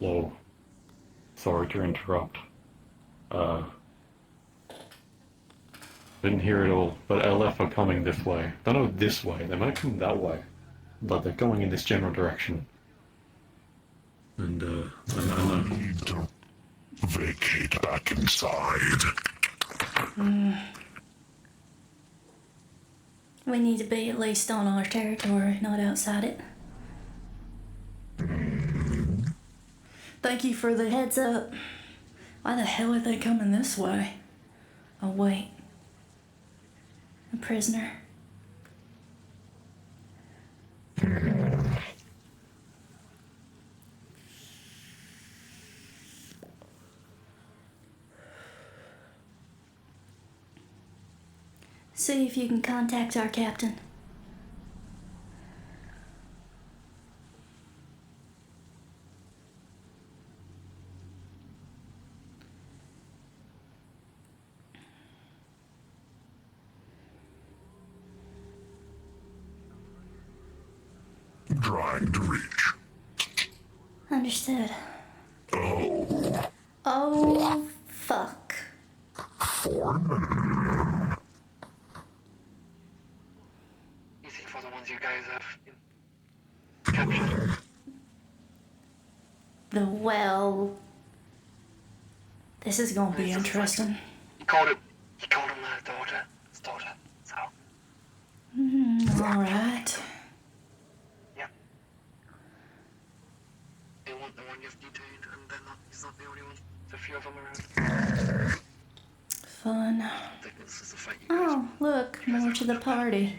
Lol. Sorry to interrupt. Uh, didn't hear it all, but LF are coming this way. Don't know this way, they might come that way. But they're going in this general direction. And, I need to vacate back inside. We need to be at least on our territory, not outside it. Thank you for the heads up. Why the hell are they coming this way? Oh, wait. A prisoner. See if you can contact our captain. Trying to reach. Understood. Oh, Oh, fuck. Foreman. Easy for the ones you guys have captured. The well. This is gonna be interesting. He called him daughter. His daughter. So, Alright. yeah. They want the one you've detained, and he's not the only one. There's a few of them around. Fun. I think this is the fight you guys Oh, look, more to the party.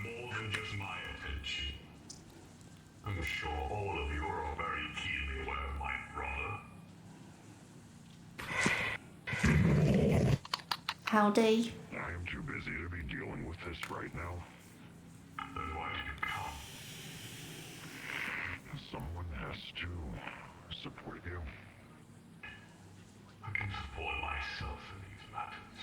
More than just my attention. I'm sure all of you are very keenly aware of my brother. Howdy. I am too busy to be dealing with this right now. Then why did you come? Someone has to support you. I can support myself in these matters.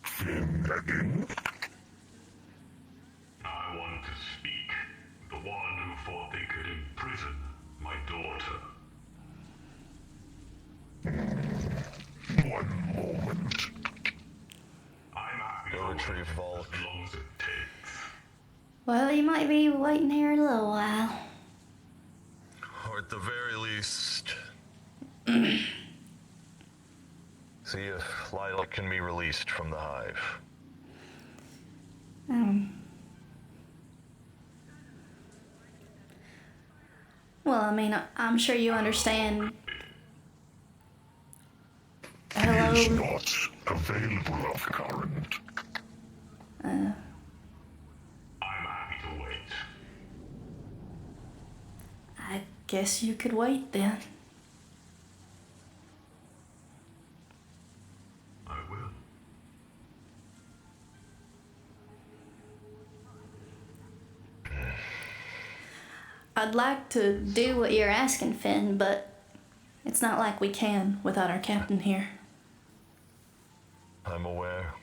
Finnegan. I want to speak. The one who thought they could imprison my daughter. One moment. I'm happy Go to retrieve wait Volk. as long as it takes. Well, you might be waiting here a little while. Or at the very least, see if Lilac can be released from the hive. Well, I mean, I'm sure you understand. Hello? Is not available of current. I'm happy to wait. I guess you could wait then. I will. I'd like to do what you're asking, Finn, but it's not like we can without our captain here. I'm aware.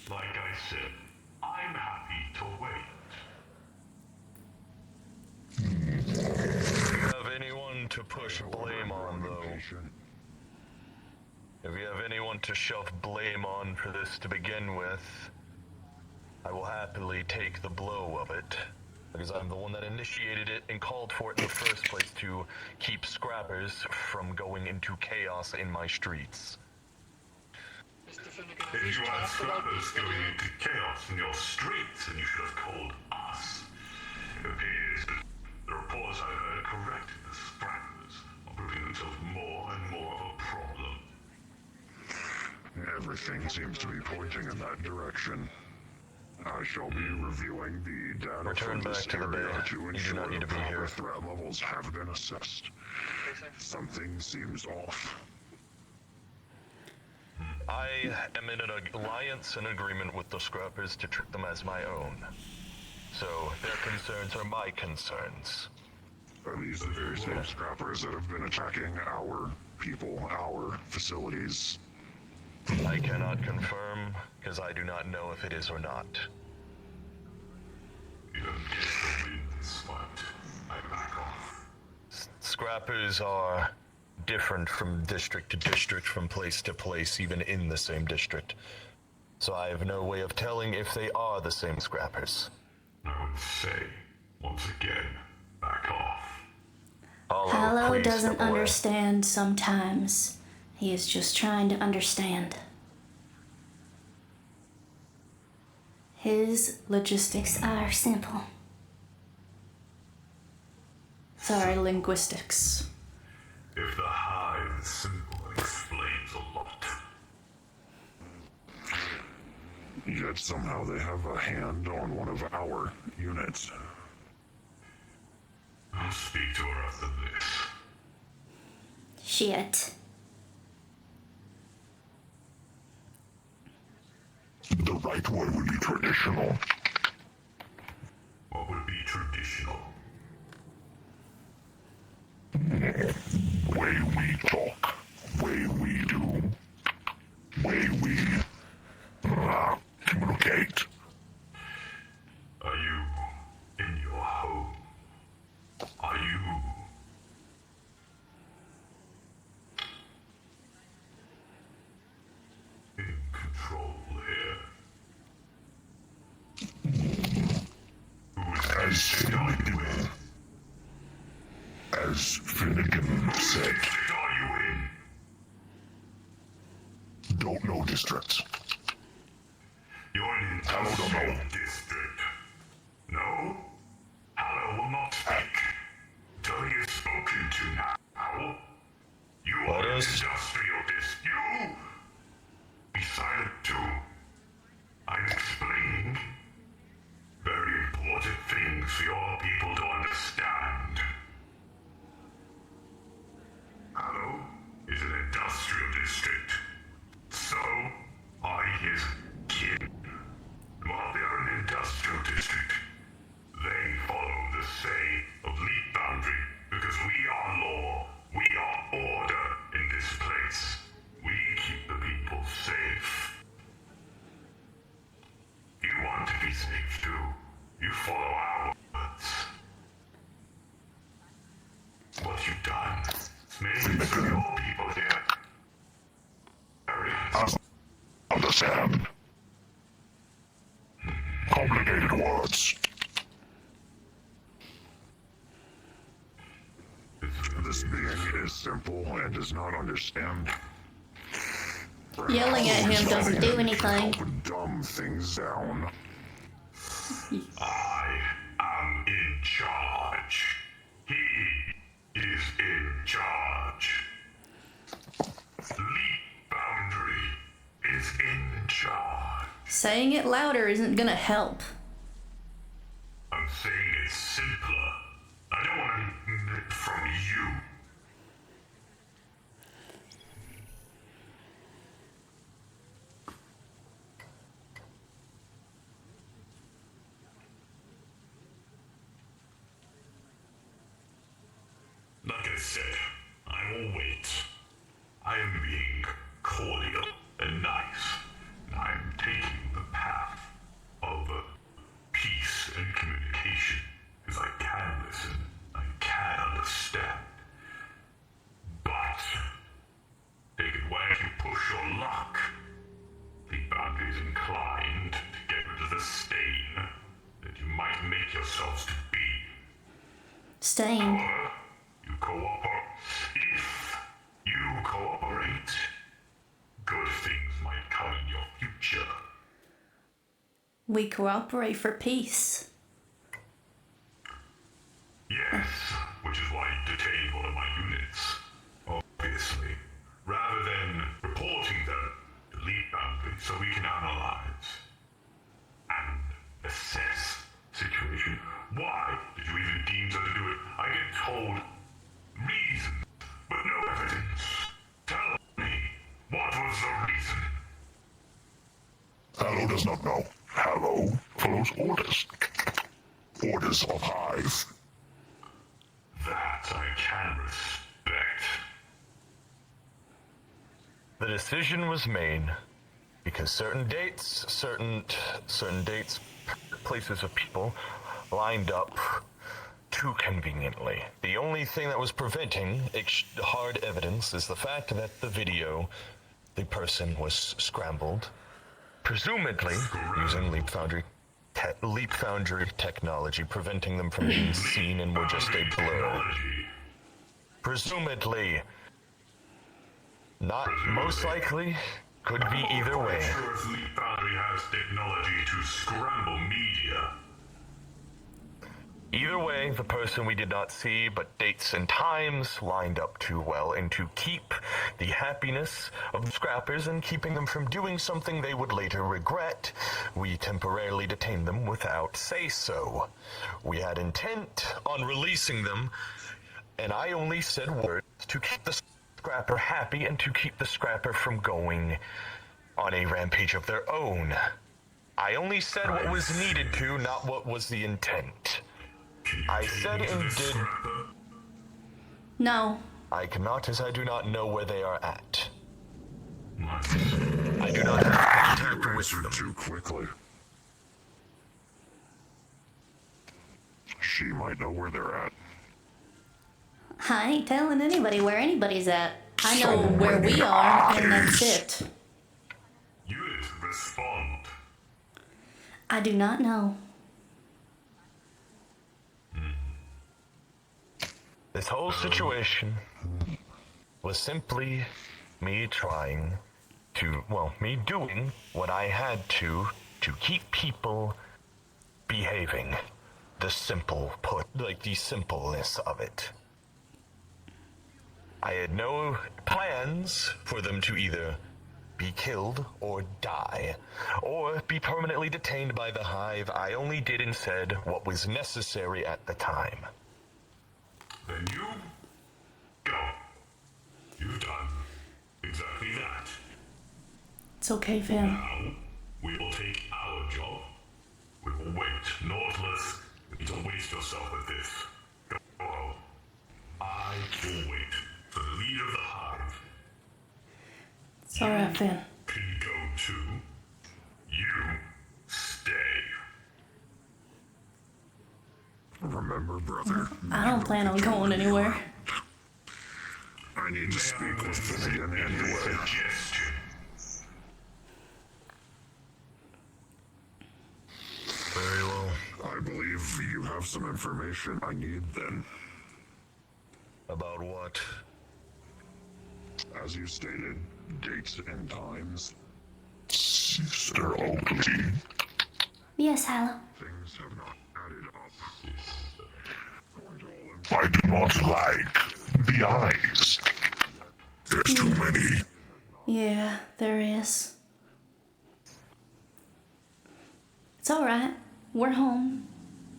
Like I said, I'm happy to wait. If you have anyone to push blame on, though, if you have anyone to shove blame on for this to begin with, I will happily take the blow of it, because I'm the one that initiated it and called for it in the first place to keep scrappers from going into chaos in my streets. Mr. Finnegan, If you had scrappers going into chaos in your streets, then you should have called us. It appears that the reports I heard are correct. The scrappers are proving themselves more and more of a problem. Everything seems to be pointing in that direction. I shall be reviewing the data Return from this back to the area bay. to You do ensure not need the to be proper here. threat levels have been assessed. Okay, sir. Something seems off. I am in an alliance and agreement with the scrappers to treat them as my own. So their concerns are my concerns. Are these the very same scrappers that have been attacking our people, our facilities. I cannot confirm, because I do not know if it is or not. You don't get to win this fight. I back off. Scrappers are different from district to district, from place to place, even in the same district. So I have no way of telling if they are the same scrappers. I would say, once again, back off. Hallow please doesn't step away. understand sometimes. He is just trying to understand. His logistics are simple. Sorry, linguistics. If the hive is simple, it explains a lot. Yet somehow they have a hand on one of our units. I'll speak to her after this. Shit. The right way would be traditional. What would be traditional? Way we talk, way we do, way we communicate. Are you in your home? Are you in control here? Who's done with? As Finnegan said, District are you in? don't know districts. You're in Hallow don't know. industrial district. No? Hallow will not speak. Till he is spoken to now. You What are in is? industrial district. You! Be silent too. I'm explaining very important things for your people to understand. Hallow is an industrial district. So are his kin. While they are an industrial district, they follow the say of Leap Boundary because we are law, we are order in this place. We keep the people safe. You want to be safe too. You follow our words. What you've done is made for your people here. Very Understand? Complicated words. This being is simple and does not understand. Yelling at him doesn't do anything. Help dumb things down. I am in charge. He is in charge. Leap Boundary is in charge. Saying it louder isn't gonna help. I'm saying it's simpler. I don't want it from you. Like I said, I will wait. I am being cordial and nice. I am taking the path of peace and communication because I can listen, I can understand. But take it where you push your luck. The boundary's inclined to get rid of the stain that you might make yourselves to be. Stain. However, you cooperate. If you cooperate, good things might come in your future. We cooperate for peace. Yes, which is why you detained one of my units. Obviously, rather than reporting them to Leap Boundary so we can analyze and assess situation. Why did you even deem so to do it? I get told reasons, but no evidence. Tell me, what was the reason? Hallow does not know. Hallow follows orders. Orders of Hive. That I can respect. The decision was made because certain dates, places of people lined up too conveniently. The only thing that was preventing hard evidence is the fact that the video, the person was scrambled, presumably using Leap Foundry technology, preventing them from being seen and were just a blur. Presumably. Not most likely. Could be either way. I'm sure if Leap Foundry has technology to scramble media. Either way, the person we did not see, but dates and times lined up too well, and to keep the happiness of the scrappers and keeping them from doing something they would later regret, we temporarily detained them without say-so. We had intent on releasing them, and I only said words to keep the scrapper happy and to keep the scrapper from going on a rampage of their own. I only said what was needed to, not what was the intent. I said and did. No. I cannot, as I do not know where they are at. I do not have contact with Answered them. too quickly. She might know where they're at. I ain't telling anybody where anybody's at. I know where we are, and that's it. Unit, respond. I do not know. This whole situation was simply me trying to, me doing what I had to keep people behaving. The simpleness of it. I had no plans for them to either be killed or die, or be permanently detained by the Hive. I only did and said what was necessary at the time. Then you go. You've done exactly that. It's okay, Finn. Now, we will take our job. We will wait. Nautilus, don't waste yourself with this. Go home. I will wait for the leader of the Hive. It's alright, Finn. Can go too. You stay. Remember, brother. I don't plan on going anywhere. I need to speak with Finnegan anyway. Suggestion. Very well. I believe you have some information I need then. About what? As you stated, dates and times. Sister Oakley. Yes, Hallow. Things have not added up. I do not like the eyes. There's too many. Yeah, there is. It's alright. We're home.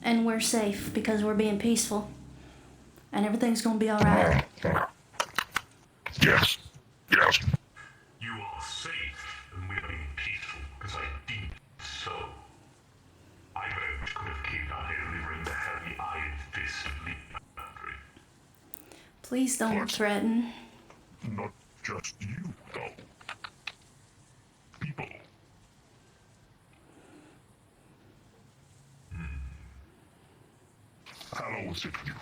And we're safe because we're being peaceful. And everything's gonna be alright. Yes. Yes. You are safe and we are being peaceful because I deemed so. I very much could have caved out here and ring the heavy iron fist of Leap Foundry. Please don't threaten. Not just you, though. People. How was it you?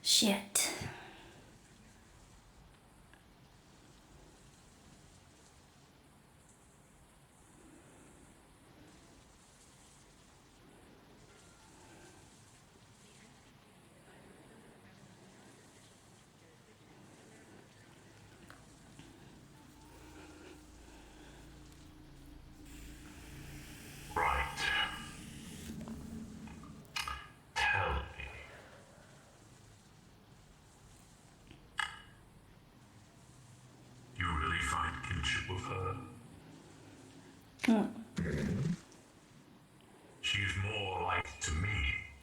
Shit. Right. Tell me. You really find kinship with her? She's more like to me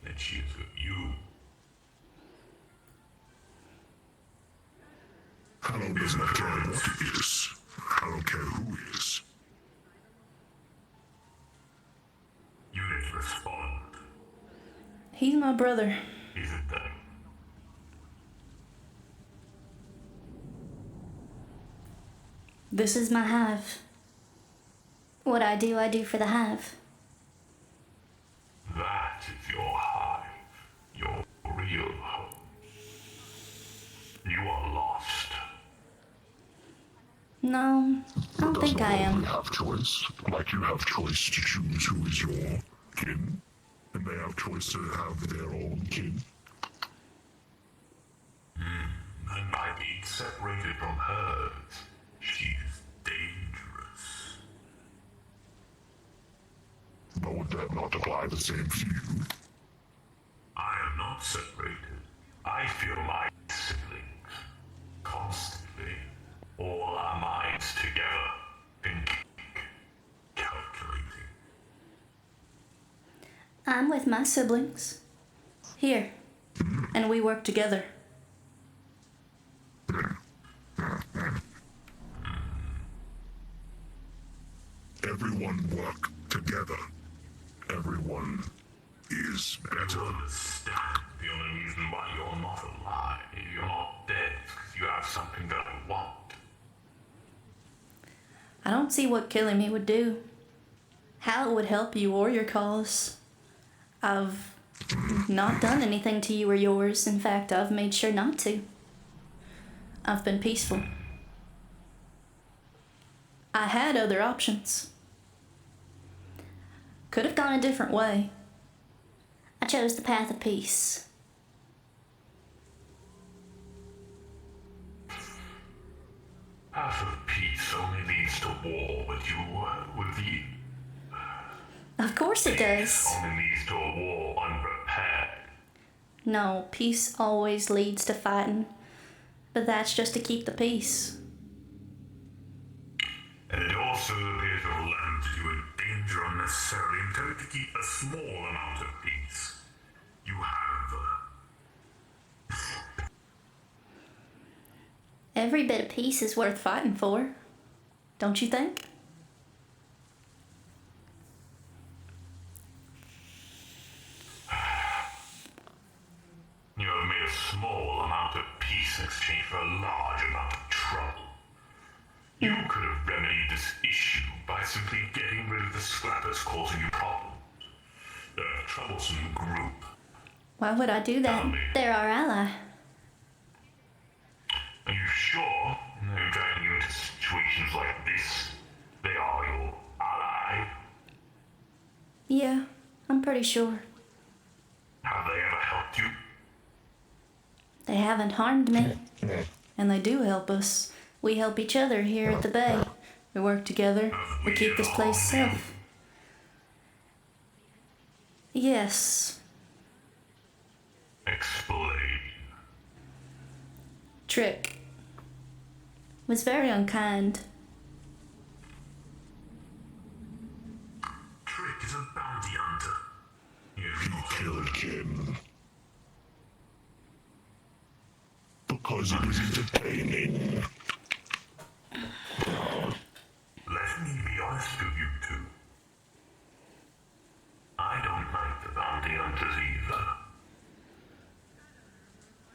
than she is with you. Hello, does not care what it is. I don't care who is. Unit respond. He's my brother. Is it then? This is my hive. What I do for the hive. That is your hive, your real home. You are lost. No, I don't think I We am. have choice, like you have choice to choose who is your kin, and they have choice to have their own kin. And by being separated from hers, she is dangerous. But would that not apply the same to you? I am not separated. I feel my siblings constantly. All our minds together, thinking, calculating. I'm with my siblings. Here. And we work together. Everyone work together. Everyone is You better. understand the only reason why you're not alive, you're not dead, is because you have something that I want. I don't see what killing me would do. How it would help you or your cause. I've not done anything to you or yours. In fact, I've made sure not to. I've been peaceful. I had other options. Could have gone a different way. I chose the path of peace. Path of peace only leads to war with you, with the... Of course it does. Only leads to a war unprepared. No, peace always leads to fighting. But that's just to keep the peace. And it also appears your land you in danger unnecessarily intended to keep a small amount of peace. You have... Every bit of peace is worth fighting for. Don't you think? You have made a small amount of peace in exchange for a large amount of trouble. You could have remedied this issue by simply getting rid of the scrappers causing you problems. They're a troublesome group. Why would I do that? They're our ally. Are you sure they're dragging you into situations like this? They are your ally? Yeah, I'm pretty sure. Have they ever helped you? They haven't harmed me. And they do help us. We help each other here at the bay. We work together. We keep this place safe. Yes. Explain. Trick. Was very unkind. Trick is a bounty hunter. He killed Kim. Because it was entertaining. Let me be honest with you two. I don't like the bounty hunters either.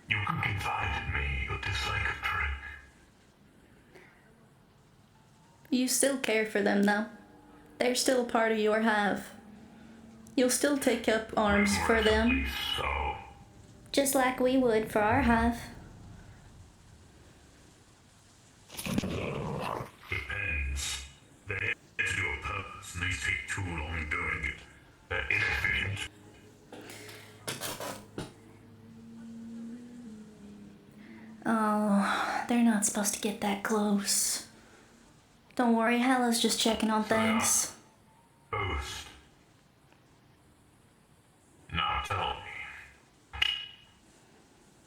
You can confide in me your dislike of Trick. You still care for them, though. They're still a part of your hive. You'll still take up arms for them, So, just like we would for our hive. depends. They're here to do a purpose, and they take too long doing it. They're inefficient. Oh, they're not supposed to get that close. Don't worry, Hala's just checking on things. Ghost. Now tell me.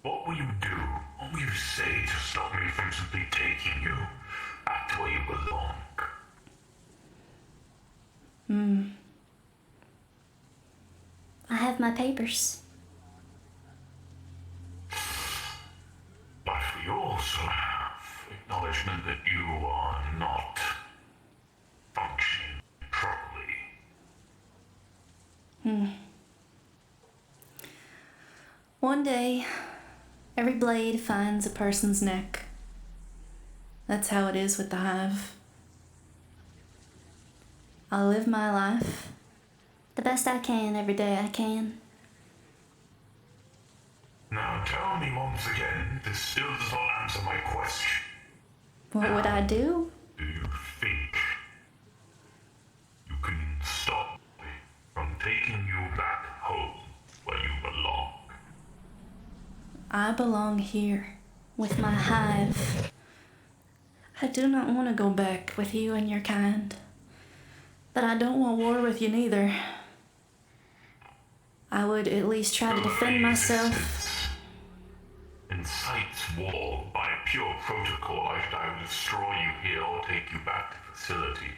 What will you do? What will you say to stop me from simply taking you back to where you belong? I have my papers. But we also have acknowledgement that you are not One day, every blade finds a person's neck. That's how it is with the hive. I live my life the best I can every day I can. Now tell me once again, this still does not answer my question. What would I do? Do you think you can stop me from taking you back home where you belong? I belong here with my hive. I do not want to go back with you and your kind. But I don't want war with you neither. I would at least try to defend myself. Incites war by pure protocol. I will destroy you here or take you back to facility.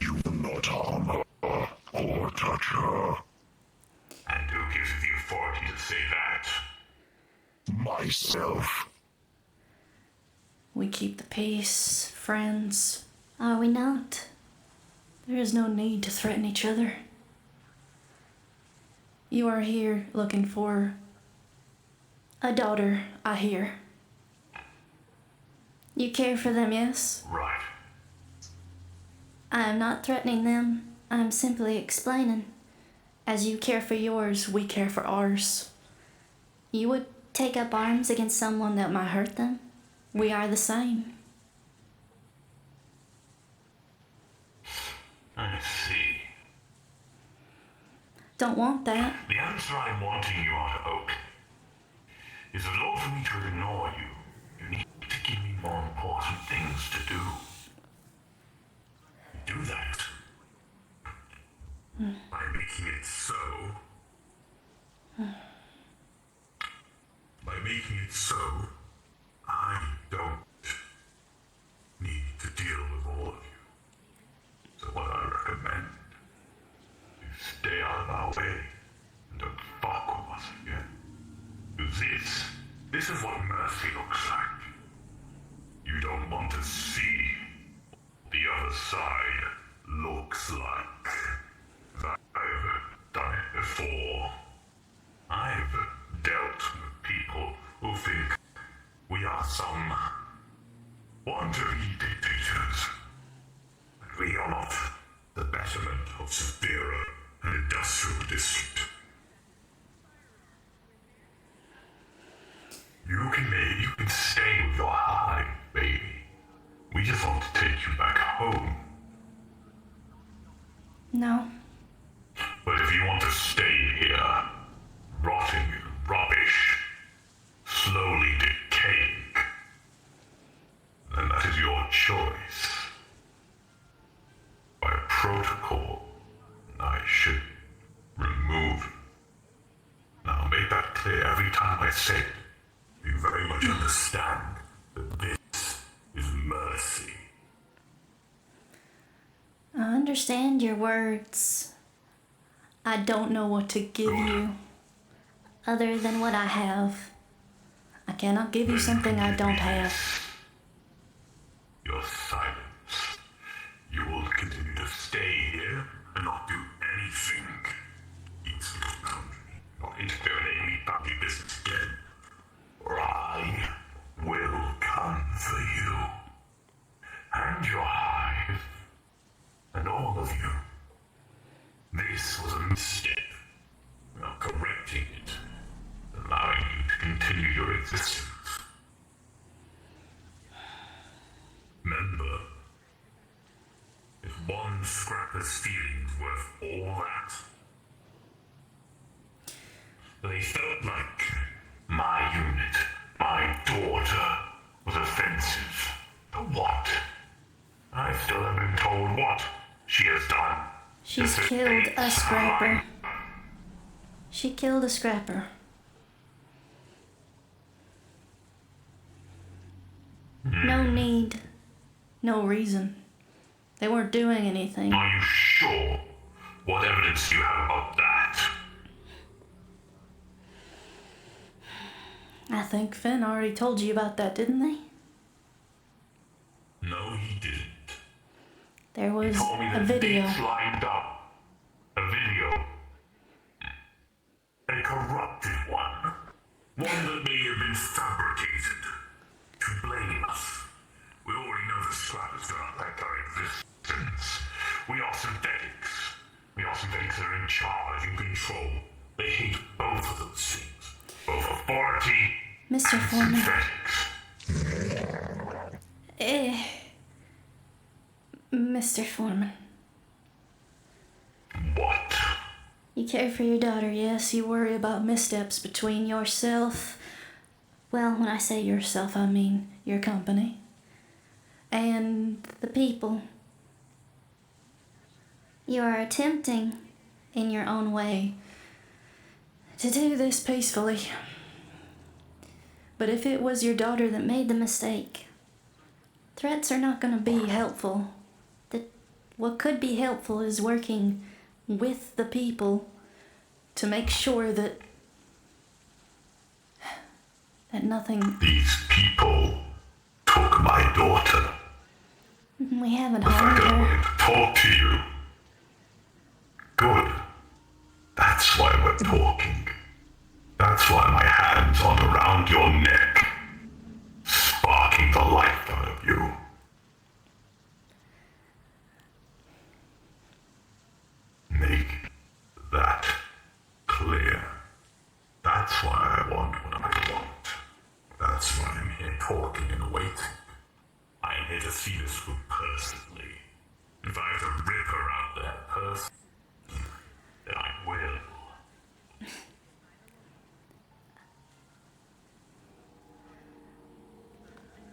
You will not harm her or touch her. And who gives you the authority to say that? Myself. We keep the peace, friends. Are we not? There is no need to threaten each other. You are here looking for a daughter, I hear. You care for them, yes? Right. I am not threatening them. I am simply explaining. As you care for yours, we care for ours. You would take up arms against someone that might hurt them? We are the same. I see. Don't want that. The answer I'm wanting you out of Oak is in order for me to ignore you, you need to give me more important things to do. Do that. By making it so. By making it so, I don't need to deal with all of you. So what I recommend is stay out of our way and don't fuck with us again. This is what mercy looks like. You don't want to see what the other side looks like. I've done it before. I've dealt with people who think we are some wannabe dictators. But we are not the betterment of Severa and Industrial District. You can stay with your hive, baby. We just want to take you back home. No. But if you want to stay here, rotting in rubbish, slowly decaying, then that is your choice. By protocol, I should remove you. Now I'll make that clear every time I say it. You very much understand that this is mercy. I understand your words. I don't know what to give you other than what I have. I cannot give you something I don't have. Your silence. You will continue to stay here and not do anything. Eat little boundary. Not interfere in any family business again. Or I will come for you. And your hive. And all of you. This was a misstep. We are correcting it. Allowing you to continue your existence. Remember, if one scrapper's feelings worth all that, they felt like my unit, my daughter, was offensive. But what? I still haven't been told what she has done. She's This is killed a Bates' scrapper. hive. She killed a scrapper. No need. No reason. They weren't doing anything. Are you sure? What evidence do you have about that? I think Finn already told you about that, didn't they? No, he didn't. There was Told me a that video. Bates lined up. A video One that may have been fabricated to blame us. We already know the scrappers don't affect our existence. We are synthetics. We are synthetics that are in charge and control. They hate both of those things. Both authority Mr. and Foreman. synthetics. Mr. Foreman. What? You care for your daughter, yes. You worry about missteps between yourself. Well, when I say yourself, I mean your company. And the people. You are attempting, in your own way, to do this peacefully. But if it was your daughter that made the mistake, threats are not going to be helpful. What could be helpful is working with the people to make sure that nothing. These people took my daughter. We haven't I harmed don't her. want to talk to you. Good. That's why we're talking. That's why my hand's on around your neck, sparking the life out of you. Make that clear. That's why I want what I want. That's why I'm here talking and waiting. I'm here to see this through personally. If I have to rip her out there personally, then I will.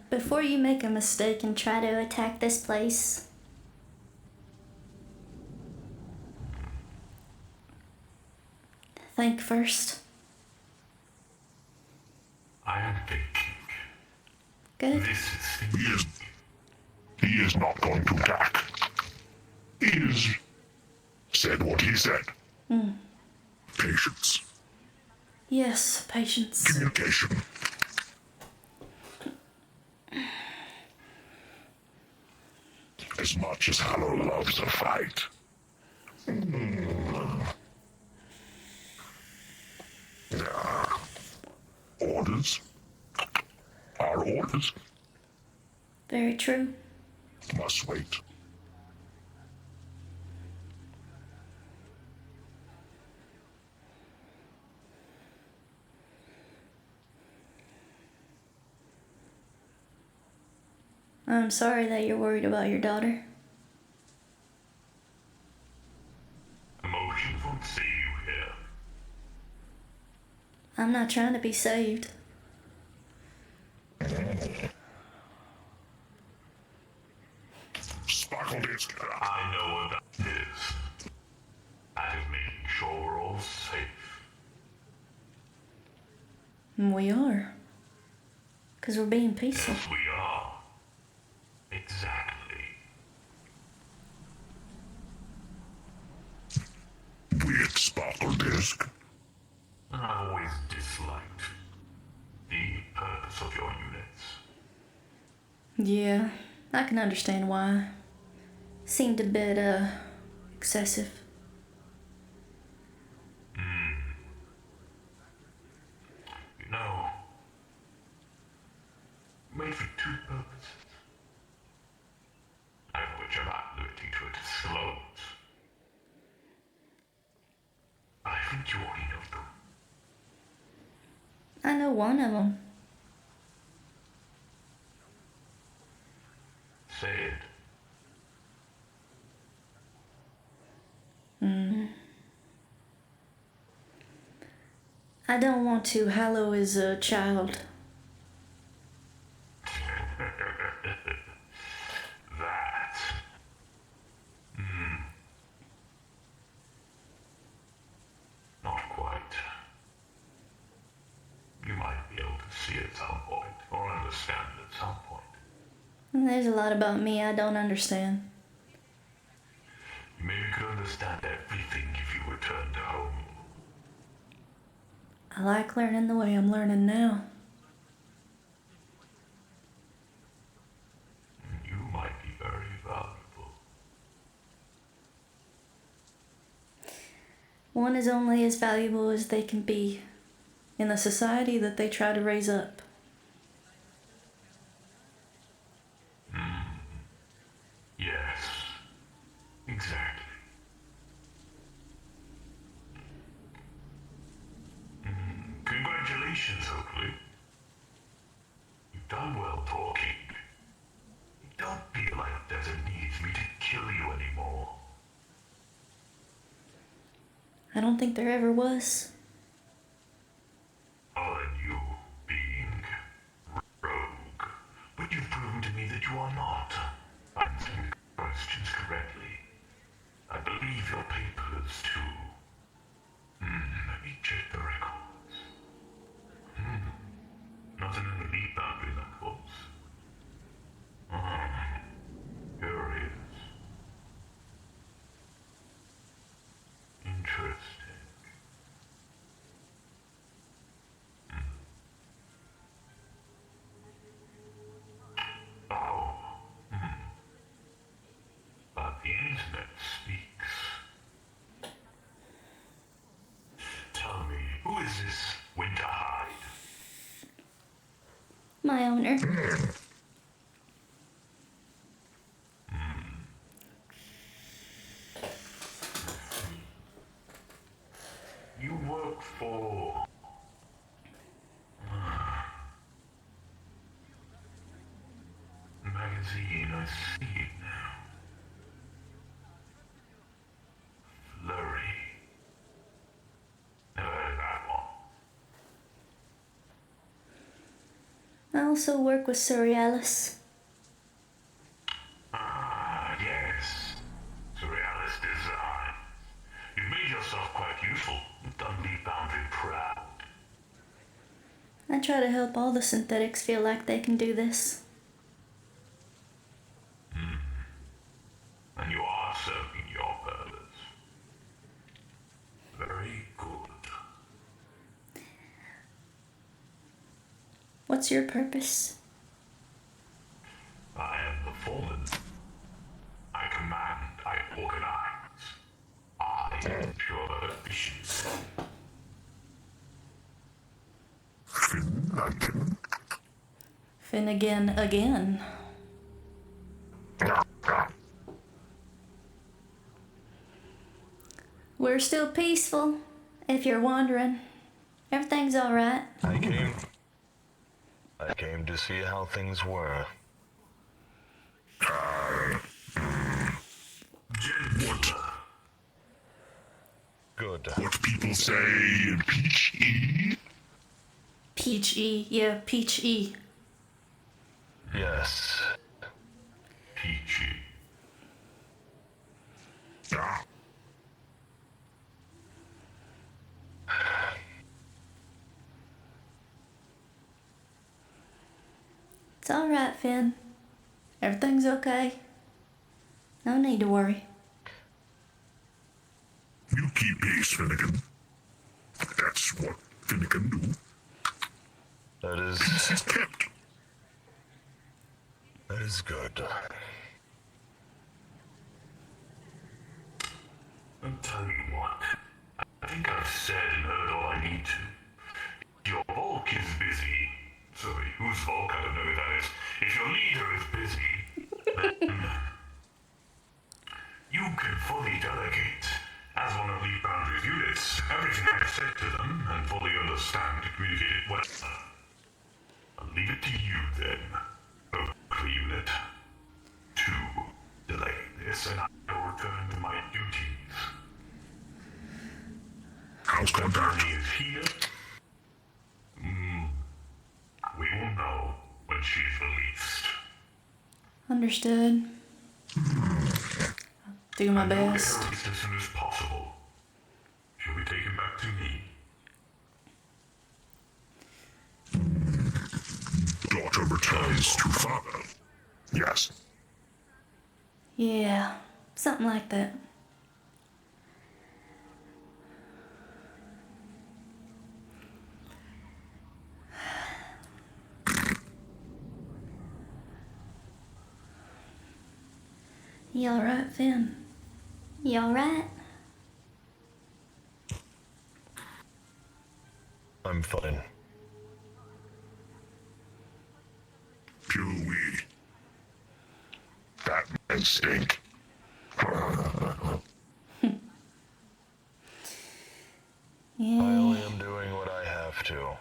Before you make a mistake and try to attack this place, think first. I am thinking. Good. This is thinking. He is not going to attack. He has said what he said. Patience. Yes, patience. Communication. As much as Hallow loves a fight. Orders are orders. Very true. Must wait. I'm sorry that you're worried about your daughter. Emotions won't see you here. I'm not trying to be saved. Sparkle disc. I know what that is. That is making sure we're all safe. We are. Because we're being peaceful. Yes, we are. Exactly. Weird sparkle disc. I've always disliked the purpose of your units. Yeah, I can understand why. Seemed a bit, excessive. You know, made for two purposes. Neither of which I'm at liberty to disclose. I think you already know them. I know one of them. Say it. I don't want to. Hallow is a child. That. Not quite. You might be able to see at some point, or understand at some point. And there's a lot about me I don't understand. You maybe could understand everything if you returned home. I like learning the way I'm learning now. You might be very valuable. One is only as valuable as they can be in the society that they try to raise up. Yes, exactly. Congratulations, Oakley. You've done well talking. You don't feel like Desert needs me to kill you anymore. I don't think there ever was. Other than you being rogue. But you've proven to me that you are not. Answering questions correctly. I believe your papers too. Let me check the records. Nothing in the lead boundary records. Here it is. Interesting. Oh. But the internet speaks. Tell me, who is this Winterhide? My owner. You work for... magazine, I see it now. Flurry. Never heard of that one. I also work with Surrealis. Ah, yes. Surrealist design. You've made yourself quite useful. You've done Leaf Boundary proud. I try to help all the synthetics feel like they can do this. And you are serving your purpose. Very good. What's your purpose? I am the foreman. I command, I organize. I ensure efficiency. Finnegan. Finnegan again. We're still peaceful, if you're wondering. Everything's alright. I came to see how things were. Gentler. Good. What people say in Peachy. Peach E. Yeah, Peach E. Yes. Peachy. Ah, It's alright, Finn. Everything's okay. No need to worry. you keep pace, Finnegan. That's what Finnegan do. That Peace is kept. is good. I'll tell you what. I think I've said and heard all I need to. Your Volk is busy. Sorry, whose Volk? I don't know who that is. If your leader is busy, then you can fully delegate. As one of Leaf Boundary's units, everything I've said to them and fully understand and communicate it well. I'll leave it to you then, Oakley unit, to delay this and I'll return to my duties. How's contact? Journey is here. We will know when she's released. Understood. Do my And we'll get her best. released as soon as possible. She'll be taken back to me. Daughter returns to father. Yes. Yeah, something like that. You alright, Finn? You alright? I'm fine. Pee-wee. That man stink. I only am doing what I have to.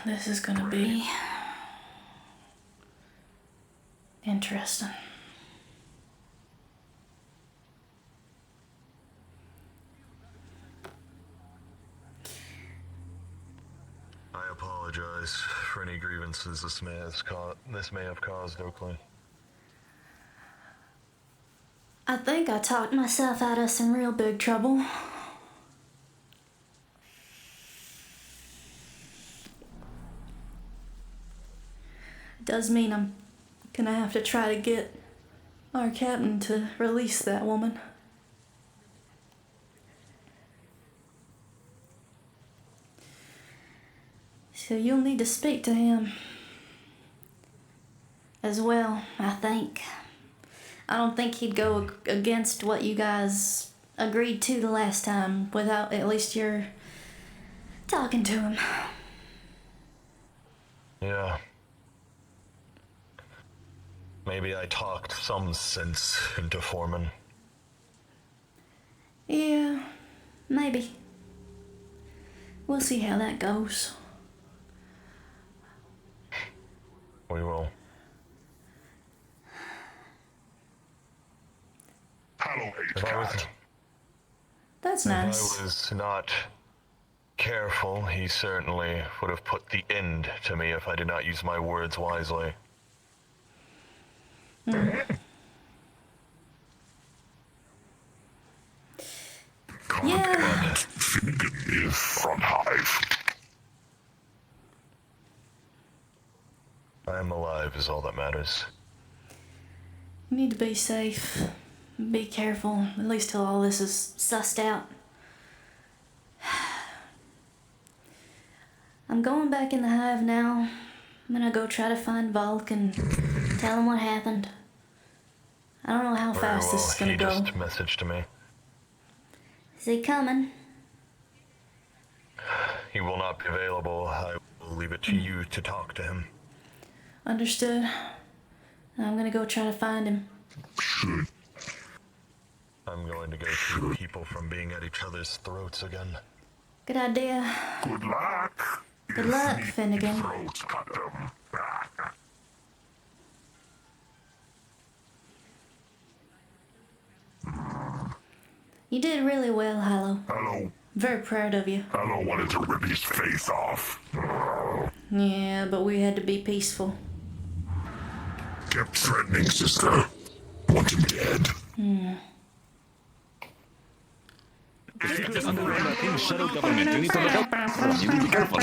This is gonna be interesting. I apologize for any grievances this may have caused, Oakley. I think I talked myself out of some real big trouble. It does mean I'm gonna have to try to get our captain to release that woman. So you'll need to speak to him as well, I think. I don't think he'd go against what you guys agreed to the last time without at least your talking to him. Yeah. Maybe I talked some sense into Foreman. Yeah, maybe. We'll see how that goes. We will. Hello, If I was, cat. That's if nice. I was not careful, he certainly would have put the end to me if I did not use my words wisely. Yeah, Finnegan is front hive. I am alive is all that matters. you need to be safe. Be careful, at least till all this is sussed out. I'm going back in the hive now. I'm gonna go try to find Volk and tell him what happened. I don't know how Very fast well, this is gonna he go. just messaged me. Is he coming? He will not be available. I will leave it to you to talk to him. Understood. I'm gonna go try to find him. Should. I'm going to go keep people from being at each other's throats again. Good idea. Good luck. Good luck, Finnegan. Throats cut them. You did really well, Hallow. Hello. Very proud of you. Hello wanted to rip his face off. Yeah, but we had to be peaceful. Kept threatening, sister. Want him dead. Under a shadow government, you need to look out. You need to be careful.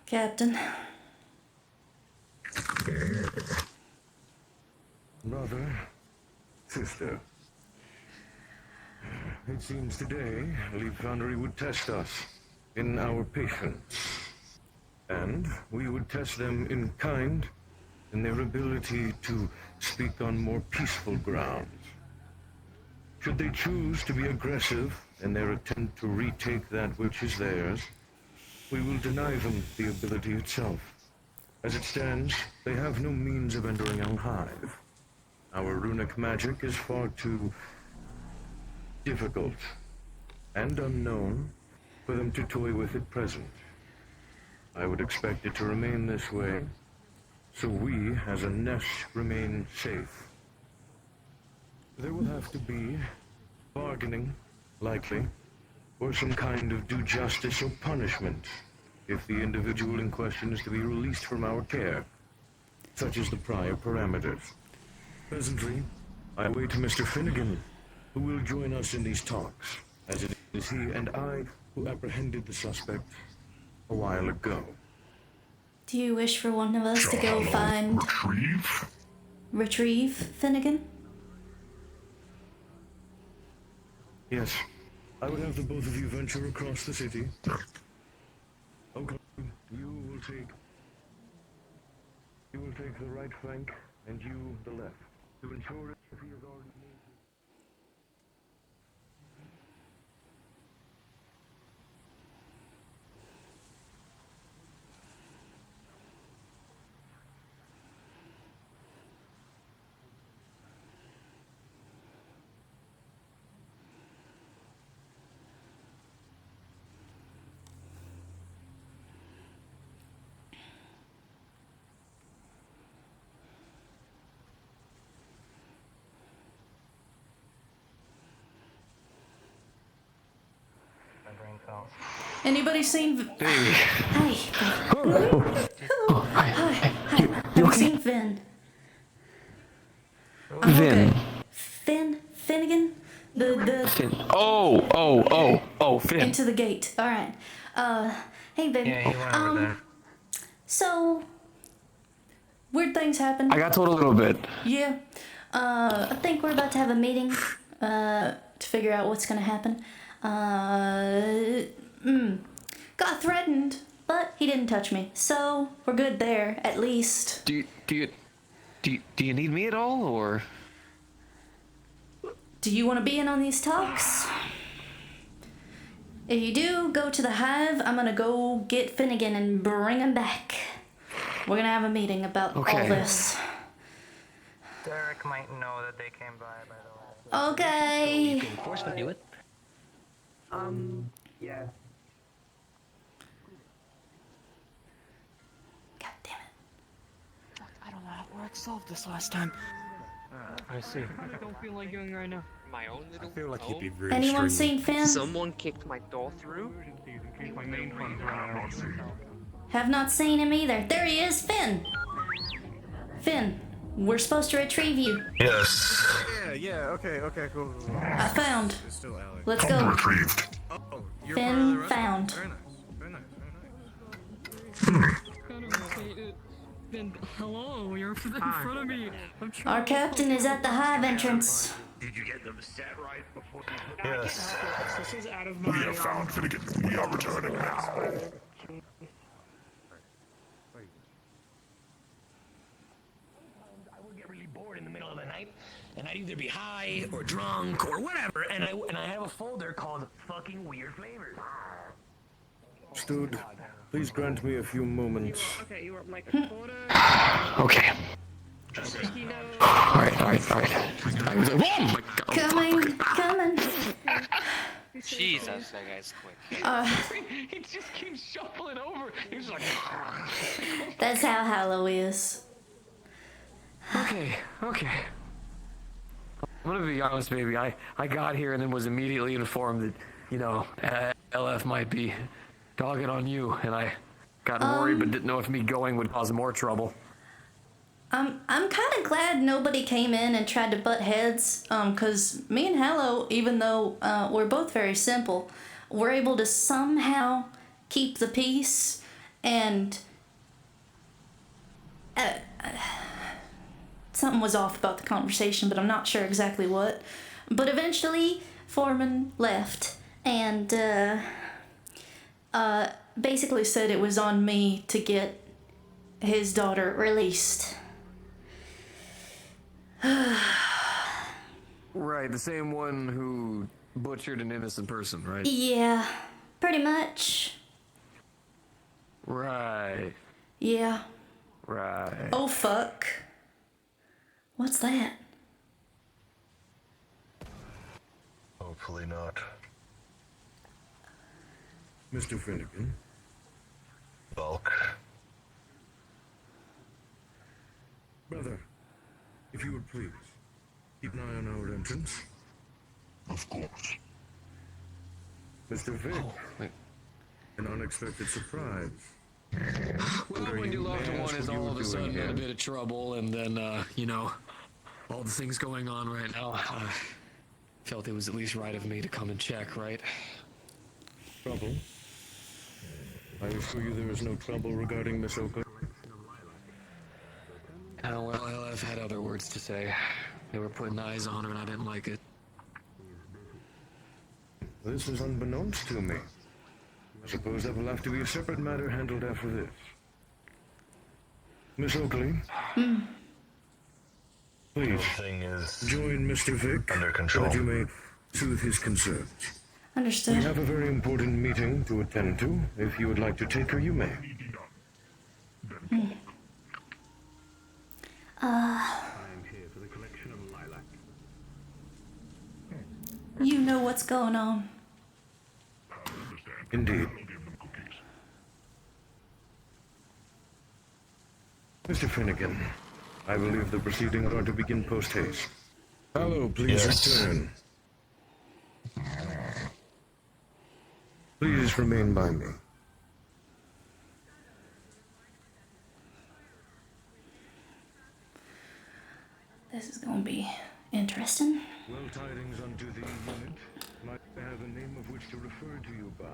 Captain. Brother, sister. It seems today Leaf Foundry would test us in our patience. And we would test them in kind in their ability to speak on more peaceful grounds. Should they choose to be aggressive in their attempt to retake that which is theirs, we will deny them the ability itself. As it stands, they have no means of entering our hive. Our runic magic is far too difficult and unknown for them to toy with at present. I would expect it to remain this way, so we, as a nest, remain safe. There will have to be bargaining, likely, or some kind of due justice or punishment if the individual in question is to be released from our care, such as the prior parameters. Presently, I await Mr. Finnegan, who will join us in these talks, as it is he and I who apprehended the suspect a while ago. Do you wish for one of us to go find... Retrieve Finnegan? Yes, I would have the both of you venture across the city. Okay, you will take the right flank, and you the left, to ensure if he has already made his... Anybody seen... Hey. Hi. Hi. Have you seen Finn? Finn. Finnegan? The... Finn. Oh, Finn. Into the gate. Alright. Hey, Finn. Yeah, he went over there. So... Weird things happen. I got told a little bit. Yeah. I think we're about to have a meeting, to figure out what's gonna happen. Got threatened, but he didn't touch me, so we're good there, at least. Do you need me at all, or? Do you want to be in on these talks? If you do, go to the hive. I'm gonna go get Finnegan and bring him back. We're gonna have a meeting about all this. Derek might know that they came by the way. Okay. So you can force them to do it? Yeah. God damn it. I don't know how it works. Solved this last time. I see. I don't feel like doing right now. My own little. I feel like you'd be really Anyone seen Finn? Someone kicked my door through. Have not seen him either. There he is, Finn. Finn, we're supposed to retrieve you. Yes. Yeah, okay, cool. I found. It's still Alex. Let's go. Retrieved. Oh, you're Finn part of the rest? found. Very nice. Kind of excited. Then, hello, you're in front of me. I'm trying. Our captain is at the hive entrance. Did you get them set right before? Yes. This is out of We my. have found Finnegan. We are returning now. I would get really bored in the middle of the night, and I'd either be high or drunk or whatever, and I have a folder called fucking weird flavors. Stood, please grant me a few moments. Okay, you were like a quarter. Okay. Alright. I was like, oh my god. Coming. Jesus, that guy's quick. He just keeps shuffling over. He's like. That's how Hallow is. Okay. I'm gonna be honest, baby. I got here and then was immediately informed that, LF might be dogging on you, and I got worried but didn't know if me going would cause more trouble. I'm kind of glad nobody came in and tried to butt heads, cause me and Hallow, even though we're both very simple, we're able to somehow keep the peace and something was off about the conversation, but I'm not sure exactly what. But eventually, Foreman left and basically said it was on me to get his daughter released. Right, the same one who butchered an innocent person, right? Yeah, pretty much. Right. Yeah. Right. Oh, fuck. What's that? Hopefully not. Mr. Finnegan. Bulk. Brother, if you would please, keep an eye on our entrance. Of course. Mr. Vic. An unexpected surprise. Well, when your loved one is all of a sudden in a bit of trouble, and then, you know, all the things going on right now, I felt it was at least right of me to come and check, right? Trouble? I assure you there is no trouble regarding Miss Oakley. Well, LF had other words to say. They were putting eyes on her, and I didn't like it. This is unbeknownst to me. I suppose that will have to be a separate matter handled after this. Miss Oakley? Please, Everything is join Mr. Vic under so control. that you may soothe his concerns. We Understood. have a very important meeting to attend to. If you would like to take her, you may. You know what's going on. Indeed. Mr. Finnegan, I believe the proceedings are to begin post-haste. Hello, please return. Please remain by me. This is gonna be interesting. Well tidings unto thee, unit. Might I have a name of which to refer to you by?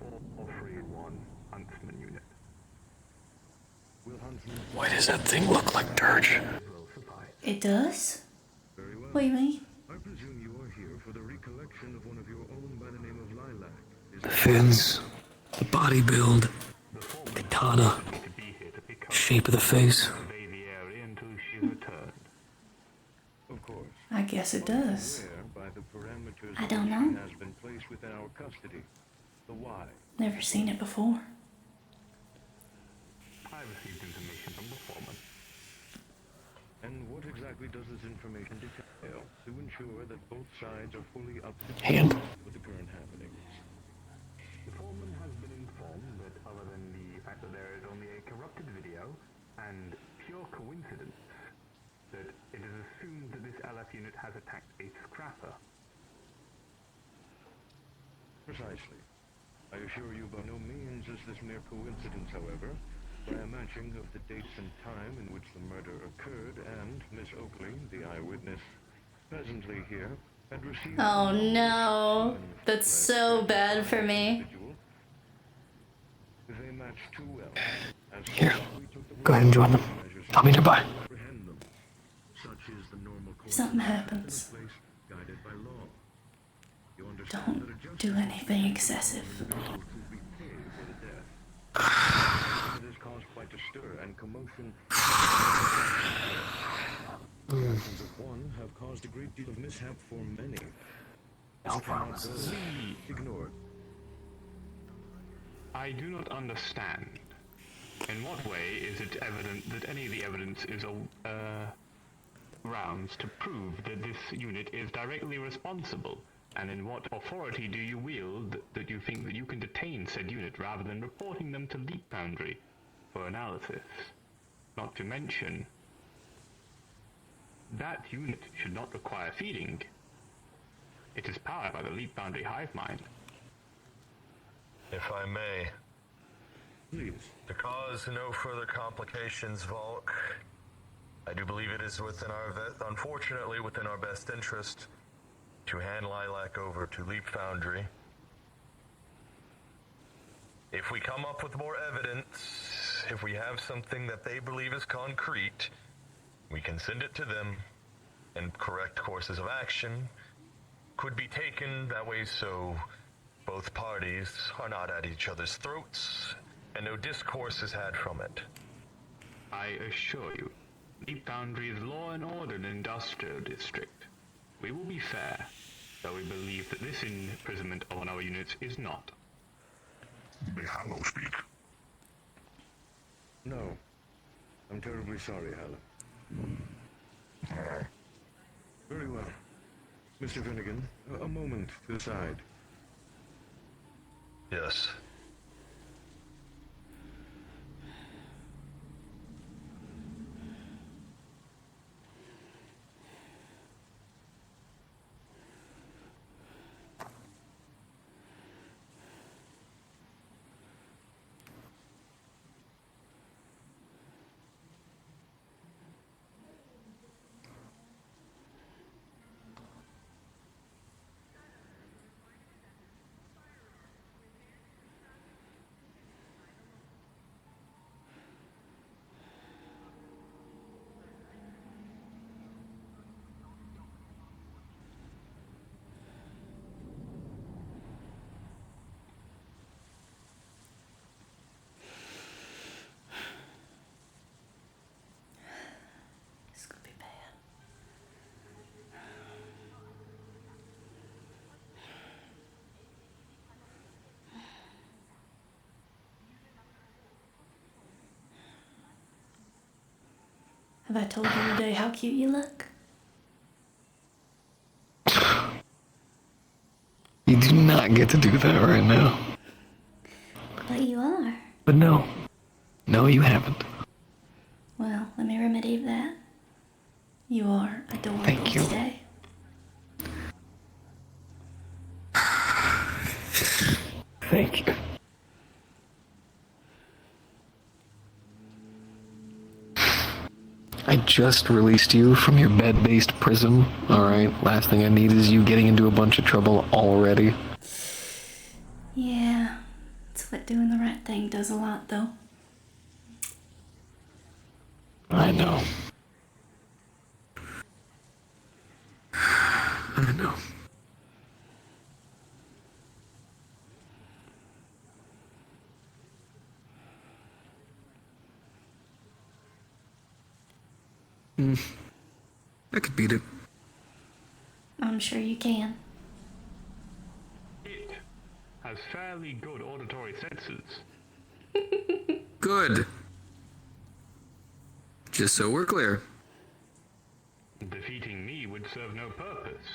431 Huntsman Unit. Will Huntsman... Why does that thing look like Dirge? It does? Very well. What do you mean? I presume you are here for the recollection of one of your own by the name of Lilac. Is The that fins, the body build, katana, shape of the face. Survey the area until she returned. Of course. I guess it does. Where, by the parameters I don't of know. which she has been placed within our custody. The why. Never seen it before. I received information from the foreman. And what exactly does this information detail to ensure that both sides are fully up to Hand. date with the current happenings? The foreman has been informed that other than the fact that there is only a corrupted video and pure coincidence, that it is assumed that this LF unit has attacked a scrapper. Precisely. I assure you by no means is this mere coincidence, however. By a matching of the dates and time in which the murder occurred, and Miss Oakley, the eyewitness, presently here, had received... Oh no. That's so bad for me. They match too well. As Here, we took the go ahead and join them. measures Tell me nearby. to apprehend them. Such is the normal course Something of action in happens. a place guided by law. You understand that a Don't justice do anything excessive. individuals will be paid for the death. It has caused quite a stir and commotion. The actions of one have caused a great deal of mishap for many. No promises. Ignored. I do not understand. In what way is it evident that any of the evidence is grounds to prove that this unit is directly responsible? And in what authority do you wield that you think that you can detain said unit rather than reporting them to Leap Foundry for analysis? Not to mention, that unit should not require feeding. It is powered by the Leap Foundry hive mind. If I may, Please. to cause no further complications, Volk, I do believe it is within our, unfortunately, within our best interest to hand Lilac over to Leap Foundry If we come up with more evidence, if we have something that they believe is concrete, we can send it to them, and correct courses of action could be taken that way so both parties are not at each other's throats, and no discourse is had from it. I assure you, Deep Boundary is law and order in an industrial district. We will be fair, though we believe that this imprisonment of one of our units is not. May Hallow speak. No. I'm terribly sorry, Hallow. Very well. Mr. Finnegan, a moment to the side. Yes. This could be bad. Have I told you today how cute you look? You do not get to do that right now. But you are. But no. No, you haven't. Well, let me remedy that. You are adorable Thank you. today. Thank you. I just released you from your bed-based prison, alright? Last thing I need is you getting into a bunch of trouble already. Yeah, it's what doing the right thing does a lot, though. I know. I know. I could beat it. I'm sure you can. It has fairly good auditory senses. Good. Just so we're clear. Defeating me would serve no purpose.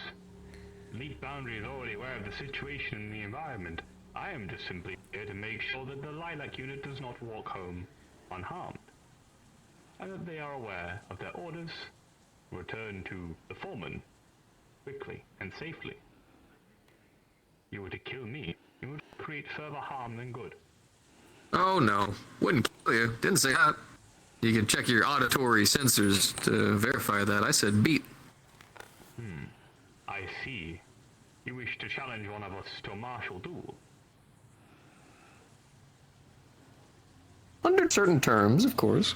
Leap Boundary is already aware of the situation in the environment. I am just simply here to make sure that the Lilac unit does not walk home unharmed. And that they are aware of their orders, return to the foreman, quickly and safely. You were to kill me, you would create further harm than good. Oh no, wouldn't kill you. Didn't say that. You can check your auditory sensors to verify that. I said beat. I see. You wish to challenge one of us to a martial duel. Under certain terms, of course.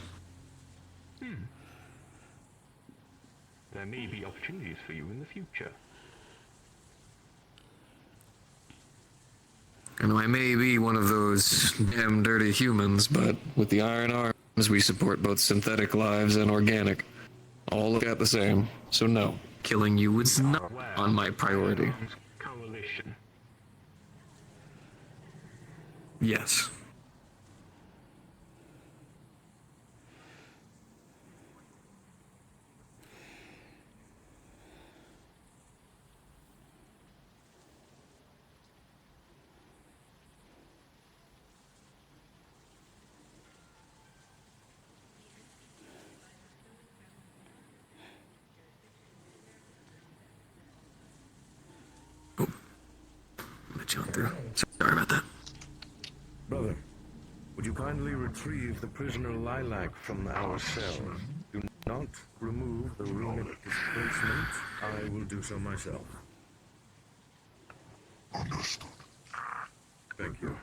There may be opportunities for you in the future. I know I may be one of those damn dirty humans, but with the Iron Arms, we support both synthetic lives and organic. All look at the same. So no, killing you was not on my priority. Coalition. Yes. Jump through. Sorry about that. Brother, would you kindly retrieve the prisoner Lilac from our cell? Do not remove the runic displacement. I will do so myself. Understood. Thank you.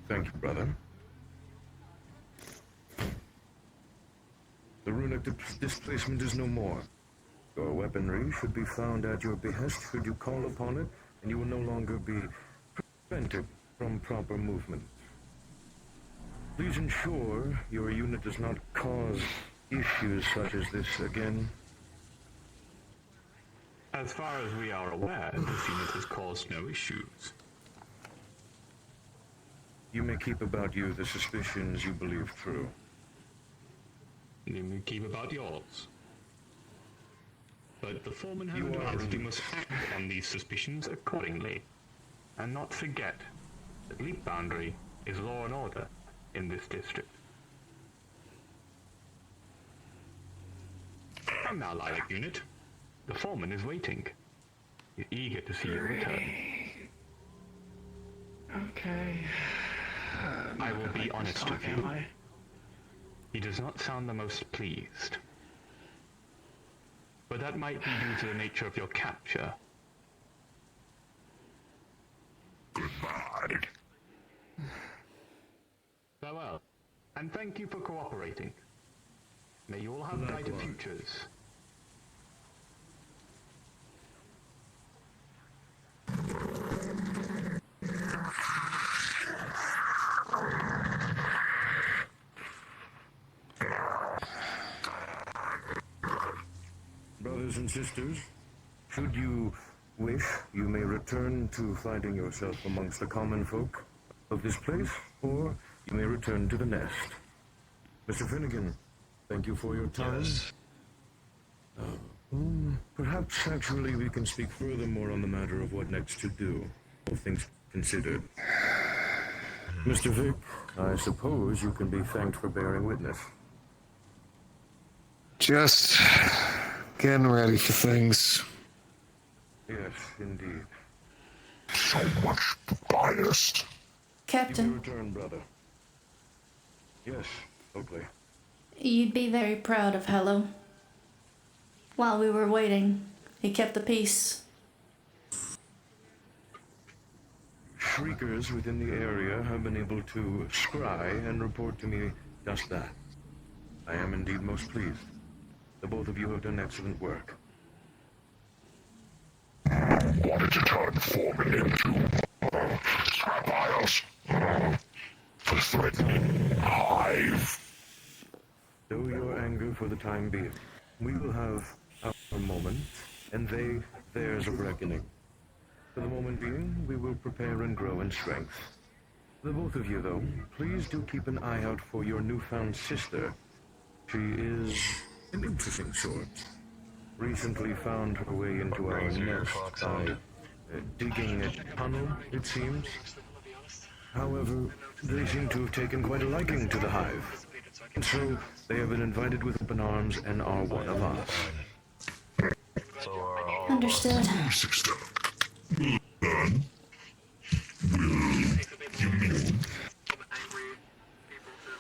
Thank you, brother. The runic displacement is no more. Your weaponry should be found at your behest should you call upon it, and you will no longer be prevented from proper movement. Please ensure your unit does not cause issues such as this again. As far as we are aware, this unit has caused no issues. You may keep about you the suspicions you believe true. You may keep about yours. But the foreman has advised you must act on these suspicions accordingly, and not forget that Leap Boundary is law and order in this district. Come now, Lilac Unit. The foreman is waiting. He's eager to see you return. Okay. I will be honest with you. He does not sound the most pleased. But that might be due to the nature of your capture. Goodbye. Farewell, and thank you for cooperating. May you all have brighter futures. Brothers and sisters, should you wish, you may return to finding yourself amongst the common folk of this place, or you may return to the nest. Mr. Finnegan, thank you for your time. Yes. Perhaps actually we can speak furthermore on the matter of what next to do, all things considered. Mr. Vic, I suppose you can be thanked for bearing witness. Just getting ready for things. Yes, indeed. So much biased. Captain. You may return, brother. Yes, Oakley. You'd be very proud of Hello. While we were waiting, he kept the peace. Shriekers within the area have been able to scry and report to me just that. I am indeed most pleased. The both of you have done excellent work. Wanted to turn Foreman into bias. The threatening hive. Though your anger for the time being, we will have our moment, and they theirs of reckoning. For the moment being, we will prepare and grow in strength. The both of you, though, please do keep an eye out for your newfound sister. She is an interesting sort. Recently found her way into our nest by digging a tunnel, it seems. However, they seem to have taken quite a liking to the hive. And so, they have been invited with open arms and are one of us. Understood. Sister. Then, will you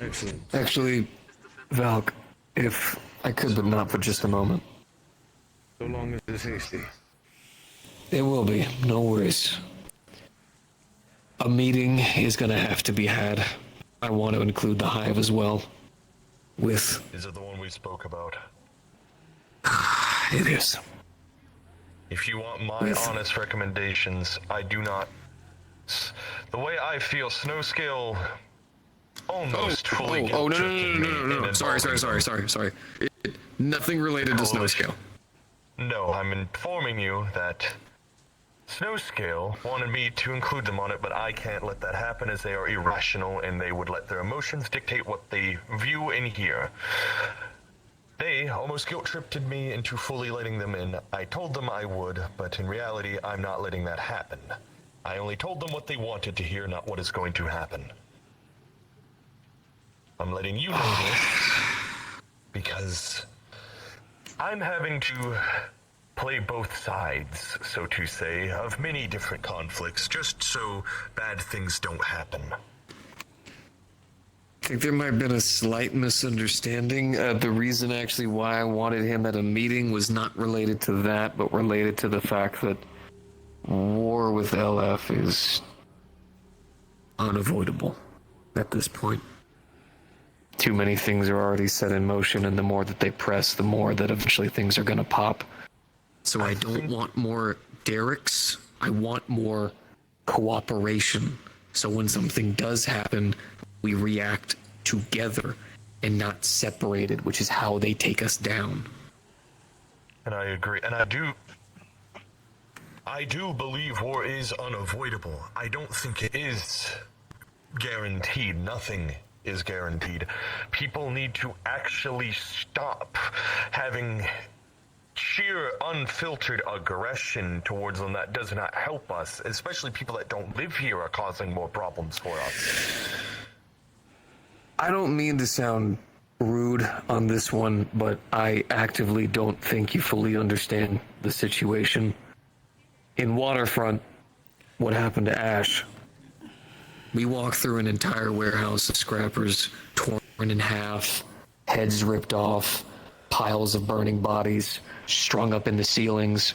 Excellent. Actually, Valk, if I could, but not for just a moment. So long as it's hasty. It will be, no worries. A meeting is gonna have to be had. I want to include the hive as well. With... Is it the one we spoke about? It is. If you want my honest recommendations, I do not... The way I feel, Snow Scale almost fully no. Sorry. Nothing related to Snow Scale. No, I'm informing you that Snow Scale wanted me to include them on it, but I can't let that happen as they are irrational and they would let their emotions dictate what they view and hear. They almost guilt-tripped me into fully letting them in. I told them I would, but in reality, I'm not letting that happen. I only told them what they wanted to hear, not what is going to happen. I'm letting you know this because I'm having to play both sides, so to say, of many different conflicts, just so bad things don't happen. I think there might have been a slight misunderstanding. The reason actually why I wanted him at a meeting was not related to that, but related to the fact that war with LF is unavoidable. at this point. Too many things are already set in motion, and the more that they press, the more that eventually things are gonna pop. So I don't want more Derek's. I want more cooperation. So when something does happen, we react together and not separated, which is how they take us down. And I agree. And I do believe war is unavoidable. I don't think it is guaranteed. Nothing is guaranteed. People need to actually stop having sheer unfiltered aggression towards them. That does not help us. Especially people that don't live here are causing more problems for us. I don't mean to sound rude on this one, but I actively don't think you fully understand the situation. In Waterfront, what happened to Ash? We walked through an entire warehouse of scrappers torn in half, heads ripped off, piles of burning bodies strung up in the ceilings,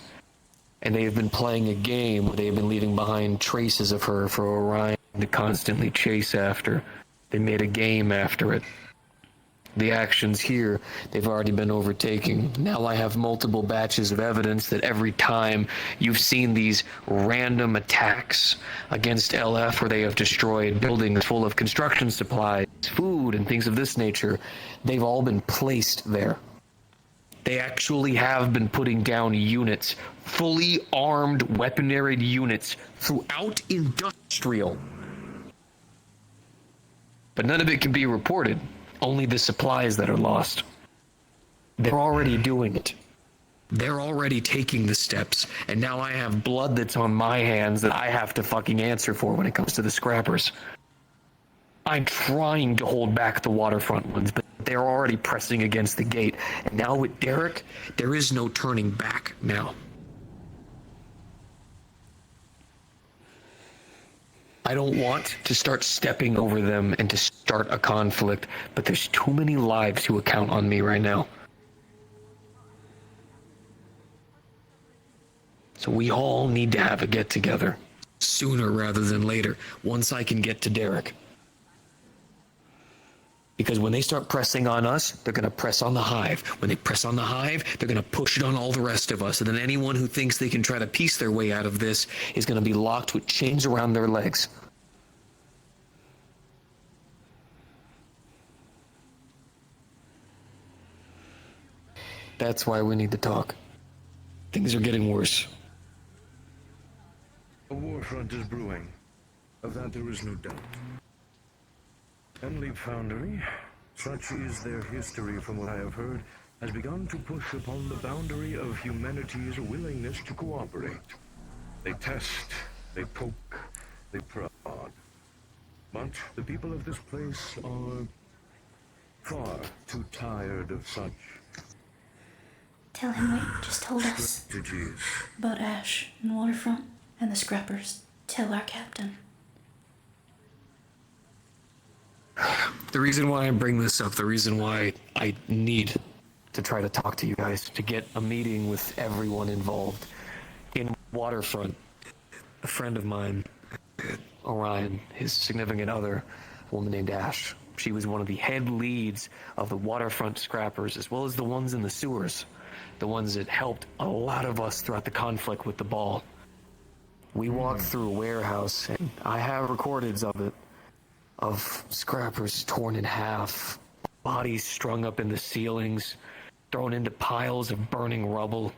and they have been playing a game where they have been leaving behind traces of her for Orion to constantly chase after. They made a game after it. The actions here, they've already been overtaken. Now I have multiple batches of evidence that every time you've seen these random attacks against LF where they have destroyed buildings full of construction supplies, food, and things of this nature, they've all been placed there. They actually have been putting down units, fully armed, weaponaried units throughout industrial. But none of it can be reported. Only the supplies that are lost. They're already doing it. They're already taking the steps, and now I have blood that's on my hands that I have to fucking answer for when it comes to the scrappers. I'm trying to hold back the Waterfront ones, but they're already pressing against the gate. And now with Derek, there is no turning back now. I don't want to start stepping over them and to start a conflict, but there's too many lives who account on me right now. So we all need to have a get-together, sooner rather than later, once I can get to Derek. Because when they start pressing on us, they're going to press on the Hive. When they press on the Hive, they're going to push it on all the rest of us. And then anyone who thinks they can try to piece their way out of this is going to be locked with chains around their legs. That's why we need to talk. Things are getting worse. A war front is brewing. Of that there is no doubt. Enleap Foundry, such is their history from what I have heard, has begun to push upon the boundary of humanity's willingness to cooperate. They test, they poke, they prod. But the people of this place are far too tired of such Tell him what you just told us strategies. about Ash and Waterfront and the scrappers. Tell our captain. The reason why I bring this up, the reason why I need to try to talk to you guys, to get a meeting with everyone involved. In Waterfront, a friend of mine, Orion, his significant other, a woman named Ash, she was one of the head leads of the Waterfront scrappers, as well as the ones in the sewers, the ones that helped a lot of us throughout the conflict with the ball. We walked through a warehouse, and I have recordings of it, of scrappers torn in half, bodies strung up in the ceilings, thrown into piles of burning rubble.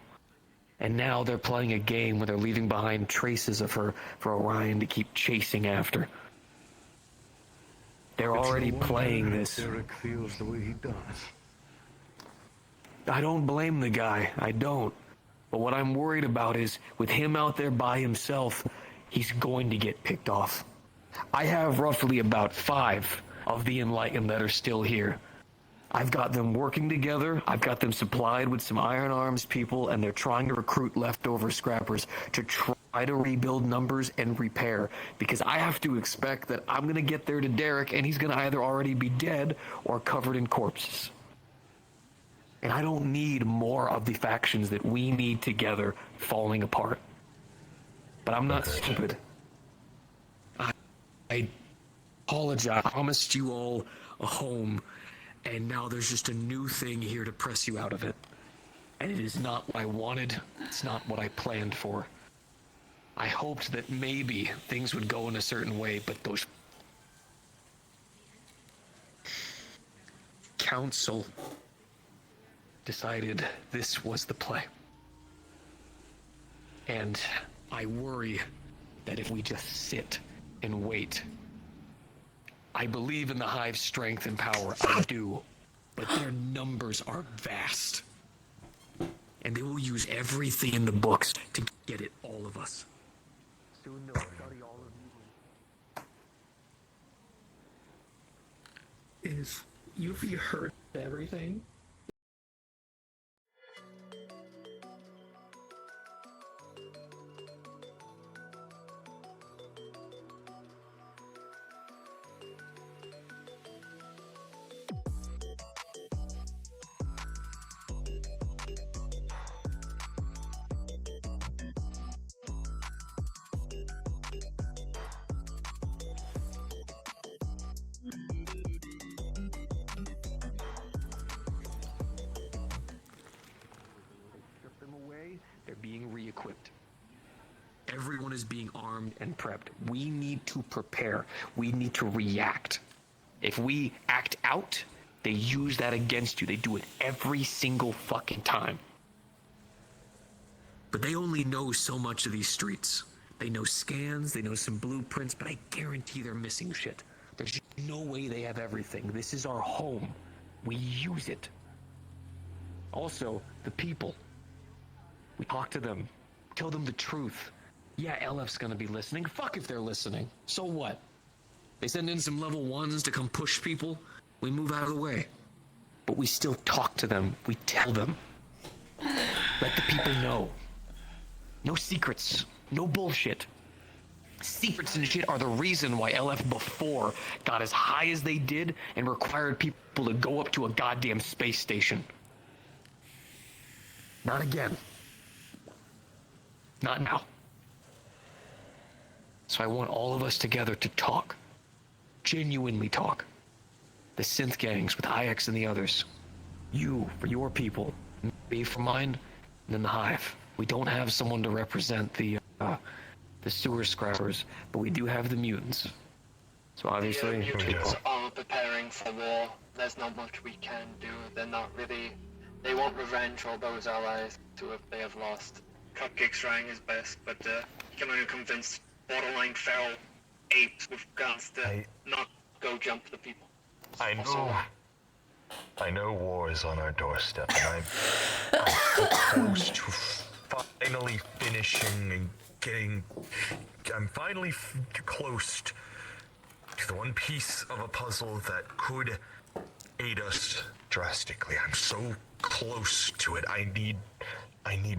And now they're playing a game where they're leaving behind traces of her for Orion to keep chasing after. They're already playing this. Derek feels the way he does. I don't blame the guy, I don't. But what I'm worried about is, with him out there by himself, he's going to get picked off. I have roughly about 5 of the Enlightened that are still here. I've got them working together, I've got them supplied with some Iron Arms people, and they're trying to recruit leftover scrappers to try to rebuild numbers and repair. Because I have to expect that I'm going to get there to Derek, and he's going to either already be dead or covered in corpses. And I don't need more of the factions that we need together falling apart. But I'm not stupid. apologize. I promised you all a home, and now there's just a new thing here to press you out of it. And it is not what I wanted. It's not what I planned for. I hoped that maybe things would go in a certain way, but those council decided this was the play. And I worry that if we just sit and wait, I believe in the Hive's strength and power, I do, but their numbers are vast. And they will use everything in the books to get at all of us. Soon they'll study all of you. Is Yuffie hurt everything? They're being re-equipped. Everyone is being armed and prepped. We need to prepare. We need to react. If we act out, they use that against you. They do it every single fucking time. But they only know so much of these streets. They know scans, they know some blueprints, but I guarantee they're missing shit. There's just no way they have everything. This is our home. We use it. Also, the people. We talk to them, tell them the truth. Yeah, LF's gonna be listening. Fuck if they're listening. So what? They send in some level 1s to come push people. We move out of the way. But we still talk to them. We tell them. Let the people know. No secrets. No bullshit. Secrets and shit are the reason why LF before got as high as they did and required people to go up to a goddamn space station. Not again. Not now. So I want all of us together to talk. Genuinely talk. The synth gangs with IX and the others. You for your people. Me for mine. And then the Hive. We don't have someone to represent the sewer scrappers, but we do have the mutants. So obviously... The mutants are preparing for war. There's not much we can do. They're not really... They want revenge all those allies to if they have lost. Cupcake's trying his best, but he can only convince borderline feral apes with guns to not go jump the people. I know war is on our doorstep, and I'm so close to finally finishing and getting... I'm finally close to the one piece of a puzzle that could aid us drastically. I'm so close to it. I need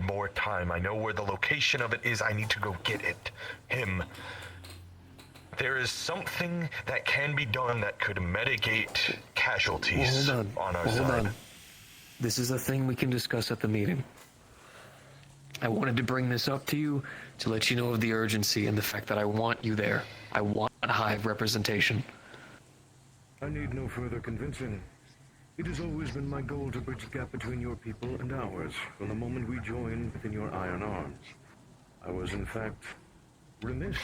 more time. I know where the location of it is. I need to go get it. Him. There is something that can be done that could mitigate casualties on our side. Hold on. This is a thing we can discuss at the meeting. I wanted to bring this up to you to let you know of the urgency and the fact that I want you there. I want Hive representation. I need no further convincing. It has always been my goal to bridge the gap between your people and ours from the moment we joined within your iron arms. I was, in fact, remiss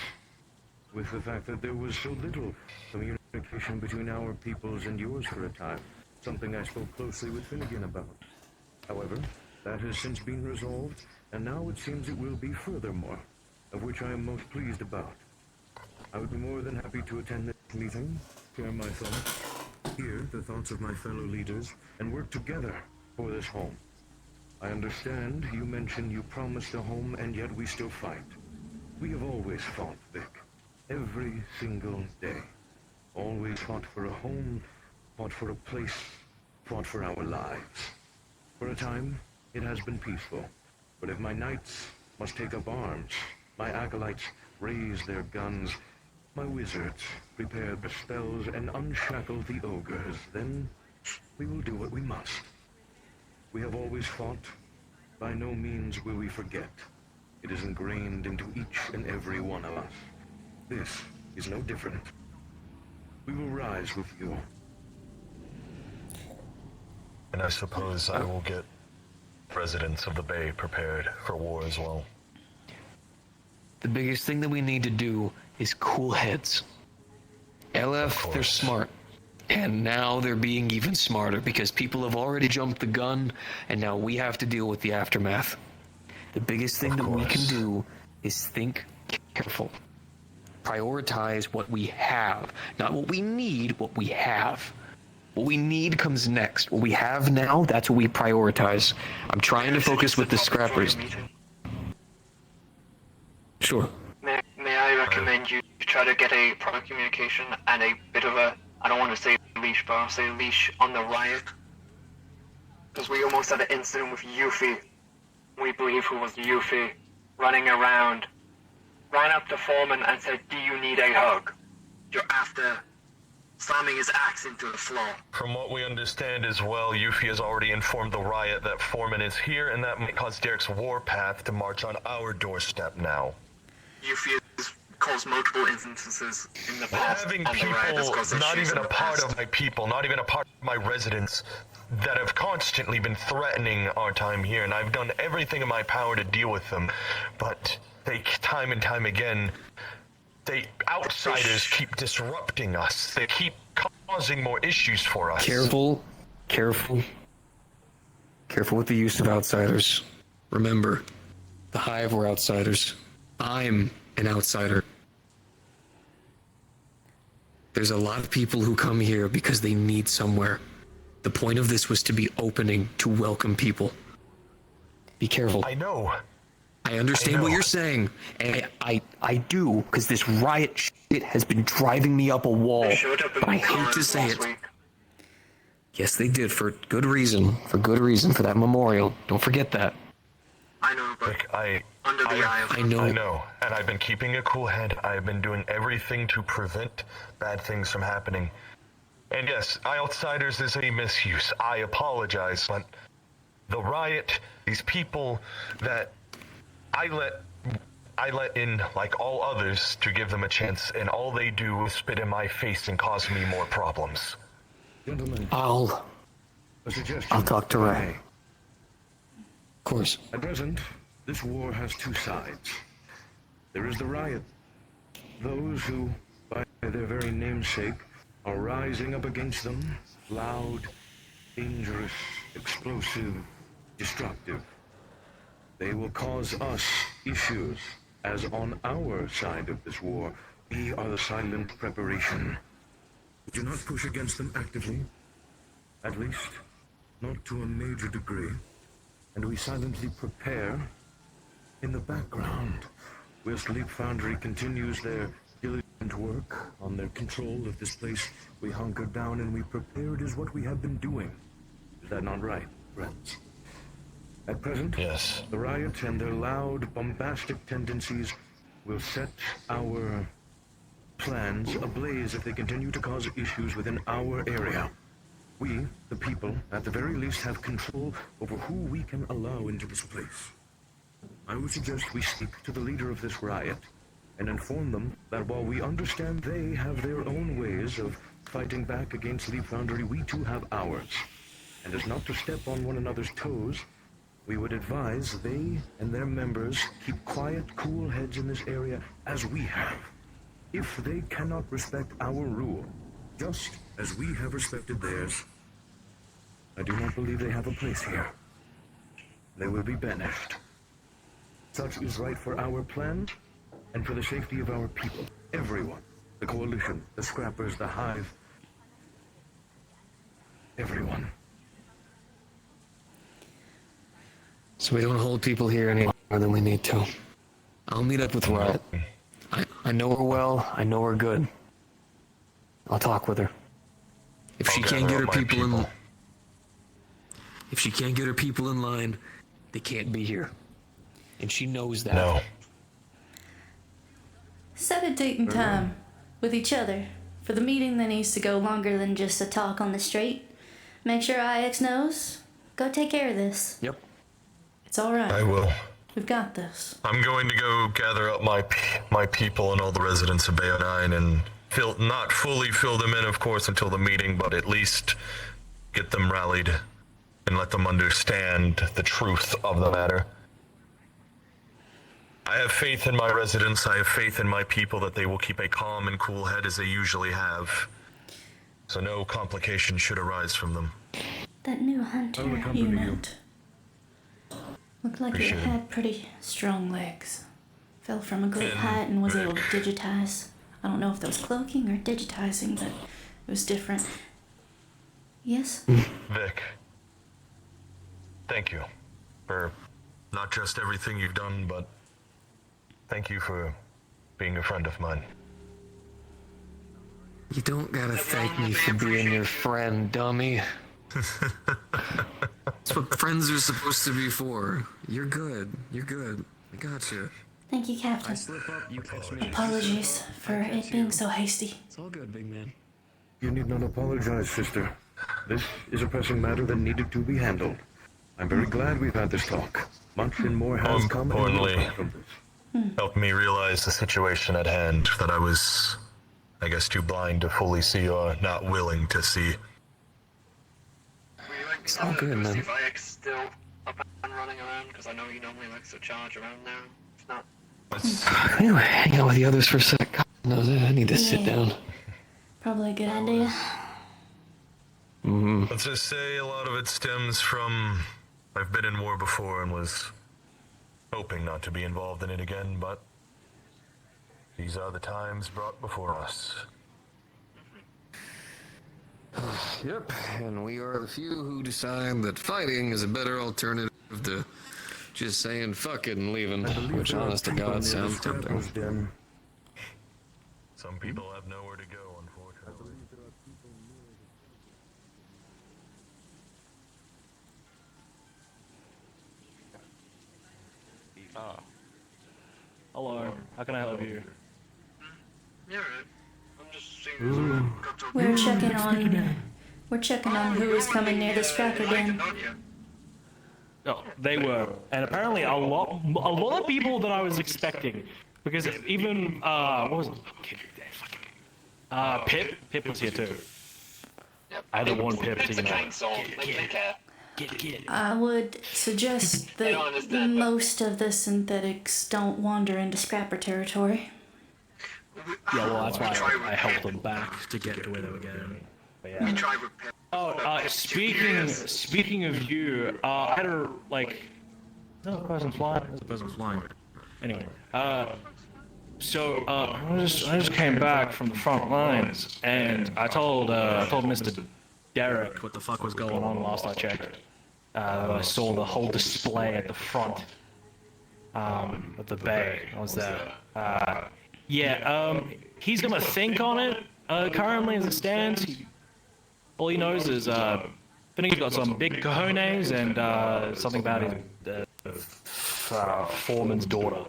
with the fact that there was so little communication between our peoples and yours for a time, something I spoke closely with Finnegan about. However, that has since been resolved, and now it seems it will be furthermore, of which I am most pleased about. I would be more than happy to attend this meeting, share my thoughts, hear the thoughts of my fellow leaders, and work together for this home. I understand you mentioned you promised a home, and yet we still fight. We have always fought, Vic. Every single day. Always fought for a home, fought for a place, fought for our lives. For a time, it has been peaceful. But if my knights must take up arms, my acolytes raise their guns, my wizards prepare the spells and unshackle the ogres, then we will do what we must. We have always fought. By no means will we forget. It is ingrained into each and every one of us. This is no different. we will rise with you. And I suppose I will get residents of the Bay prepared for war as well. The biggest thing that we need to do is cool heads. LF, they're smart. And now they're being even smarter because people have already jumped the gun, and now we have to deal with the aftermath. The biggest thing that we can do is think careful. Prioritize what we have. Not what we need, what we have. What we need comes next. What we have now, that's what we prioritize. I'm trying to focus with the scrappers. Sure. May I recommend you try to get a proper communication and a bit of a, I don't want to say leash, but I'll say leash on the riot. Because we almost had an incident with Yuffie. We believe who was Yuffie, running around, ran up to Foreman and said, "Do you need a hug?" You're after slamming his axe into the floor. From what we understand as well, Yuffie has already informed the riot that Foreman is here, and that might cause Derek's warpath to march on our doorstep now. Yuffie has caused multiple instances in the past, Having and the riot has people, caused not issues even in a the part past. of my people, not even a part of my residents, that have constantly been threatening our time here, and I've done everything in my power to deal with them, but they, time and time again, outsiders keep disrupting us. They keep causing more issues for us. Careful with the use of outsiders. Remember, the Hive were outsiders. I'm an outsider. There's a lot of people who come here because they need somewhere. The point of this was to be opening, to welcome people. Be careful. I know. I understand what you're saying, and I do, because this riot shit has been driving me up a wall. But I hate to say it. Yes, they did, for good reason. For good reason, for that memorial. Don't forget that. I know, but under the eye of I know. I know, and I've been keeping a cool head. I've been doing everything to prevent bad things from happening. And yes, outsiders is a misuse. I apologize, but the riot, these people that I let in like all others to give them a chance, and all they do is spit in my face and cause me more problems. Gentlemen, I'll talk to Ray. Of course. At present, this war has two sides. There is the riot. Those who, by their very namesake, are rising up against them. Loud, dangerous, explosive, destructive. They will cause us issues, as on our side of this war, we are the silent preparation. We do not push against them actively, at least not to a major degree, and we silently prepare in the background, whilst Leap Foundry continues their diligent work on their control of this place. We hunker down and we prepare. It is what we have been doing. Is that not right, friends? At present, yes, the riot and their loud, bombastic tendencies will set our plans ablaze if they continue to cause issues within our area. We, the people, at the very least have control over who we can allow into this place. I would suggest we speak to the leader of this riot and inform them that while we understand they have their own ways of fighting back against Leap Foundry, we too have ours. And as not to step on one another's toes, we would advise they and their members keep quiet, cool heads in this area as we have. If they cannot respect our rule, just as we have respected theirs, I do not believe they have a place here. They will be banished. Such is right for our plan and for the safety of our people. Everyone, the Coalition, the Scrappers, the Hive, everyone. So we don't hold people here any longer than we need to. I'll meet up with Riot. I know her well. I know her good. I'll talk with her. If she can't get her people in, if she can't get her people in line, they can't be here, and she knows that. No. Set a date and time with each other for the meeting that needs to go longer than just a talk on the street. Make sure IX knows. Go take care of this. Yep. It's all right. I will. We've got this. I'm going to go gather up my people and all the residents of Bayo 9 and not fully fill them in, of course, until the meeting, but at least get them rallied and let them understand the truth of the matter. I have faith in my residents, I have faith in my people that they will keep a calm and cool head as they usually have. So no complications should arise from them. That new hunter you met looked like Appreciate it it. had pretty strong legs. Fell from a great height and was able to digitize. I don't know if that was cloaking or digitizing, but it was different. Yes? Vic, thank you for not just everything you've done, but thank you for being a friend of mine. You don't gotta thank me for being your friend, dummy. That's what friends are supposed to be for. You're good. You're good. I got you. Thank you, Captain. I slip up, you catch me. Apologies for it being so hasty. It's all good, big man. You need not apologize, sister. This is a pressing matter that needed to be handled. I'm very glad we've had this talk. Much and more has come and will Importantly, come from this. helped me realize the situation at hand that I was, I guess, too blind to fully see or not willing to see. It's all good, man. If I still up and running around, because I know he normally likes to charge around now. It's not. Anyway, hang out with the others for a sec. God knows I need to sit down. Probably a good idea. Let's just say a lot of it stems from I've been in war before and was hoping not to be involved in it again, but these are the times brought before us. Yep, and we are the few who decide that fighting is a better alternative to just saying fuck it and leaving, which honest to God sounds tempting. Some people have nowhere to go, unfortunately. Hello, how can I help you? Yeah, right. I'm just seeing. We're checking on who is coming near this cracker den. Oh, they were, and apparently a lot of people that I was expecting, because even what was it? Pip was here too. I had to warn Pip to get. I would suggest that most of the synthetics don't wander into scrapper territory. Yeah, well, that's why I helped them back to get to where they were going. But yeah. Oh, speaking of you, I had a, like, is that a person flying? There's a person flying. Anyway, so, I just came back from the front lines, and I told Mr. Derek what the fuck was going on last I checked. I saw the whole display at the front, of the bay. I was there. He's gonna think on it, currently as it stands. All he knows is, Finnegan's got some big cojones and, something about his, foreman's daughter.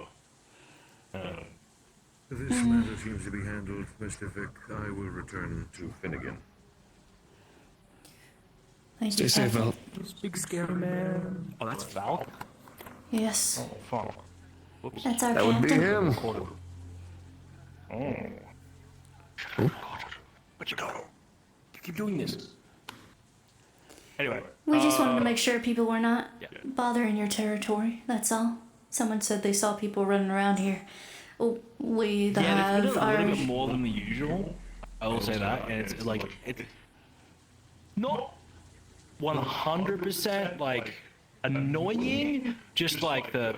This matter seems to be handled, Mr. Vic. I will return to Finnegan. Thank Stay you, safe, Captain. Val. Big scary man. Oh, that's Val? Yes. Oh, fuck. Whoops. That's our That would be captain. him. Oh. What you got? You keep doing this. Anyway. We just wanted to make sure people were not Yeah. bothering your territory, that's all. Someone said they saw people running around here. Oh, we Yeah, have it's been a our... little bit more than the usual. I will say that, and it's like it's not 100% like annoying, just like the.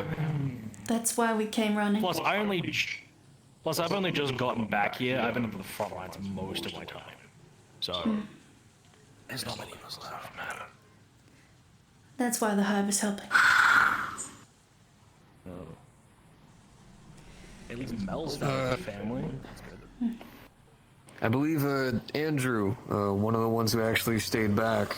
That's why we came running. Plus, I've only just gotten back here. I've been at the front lines most of my time, so there's not many of us left, man. That's why the hive is helping. At least Mel's family. That's good. I believe Andrew, one of the ones who actually stayed back,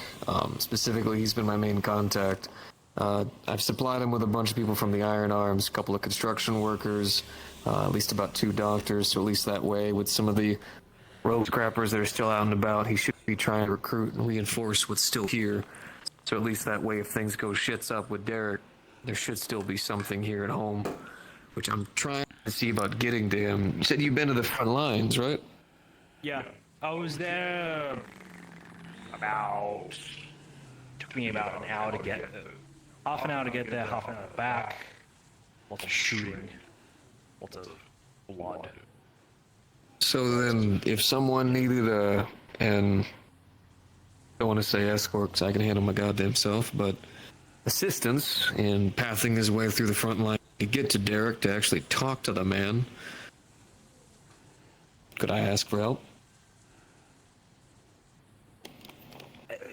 specifically he's been my main contact. I've supplied him with a bunch of people from the Iron Arms, a couple of construction workers, at least about 2 doctors, so at least that way with some of the road scrappers that are still out and about, he should be trying to recruit and reinforce what's still here. So at least that way if things go shits up with Derek, there should still be something here at home, which I'm trying to see about getting to him. You said you've been to the front lines, right? Yeah, I was there about. Took me about an hour to get. Half an hour to get there, half an hour back. Lots of shooting. Lots of blood. So then, if someone needed and I don't want to say escort, 'cause I can handle my goddamn self, but assistance in pathing his way through the front line to get to Derek to actually talk to the man, could I ask for help?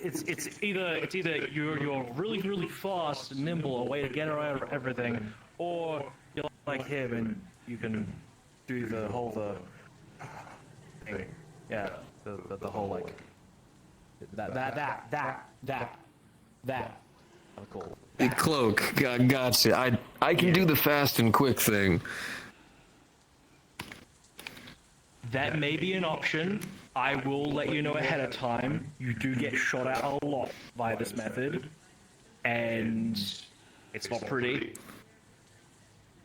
It's either you're really fast and nimble, a way to get around everything, or you're like him and you can do the whole thing. Yeah, the whole like that. Cool. Hey, Cloak, gotcha. I can do the fast and quick thing. That may be an option. I will let you know ahead of time. You do get shot at a lot by this method, and it's not pretty.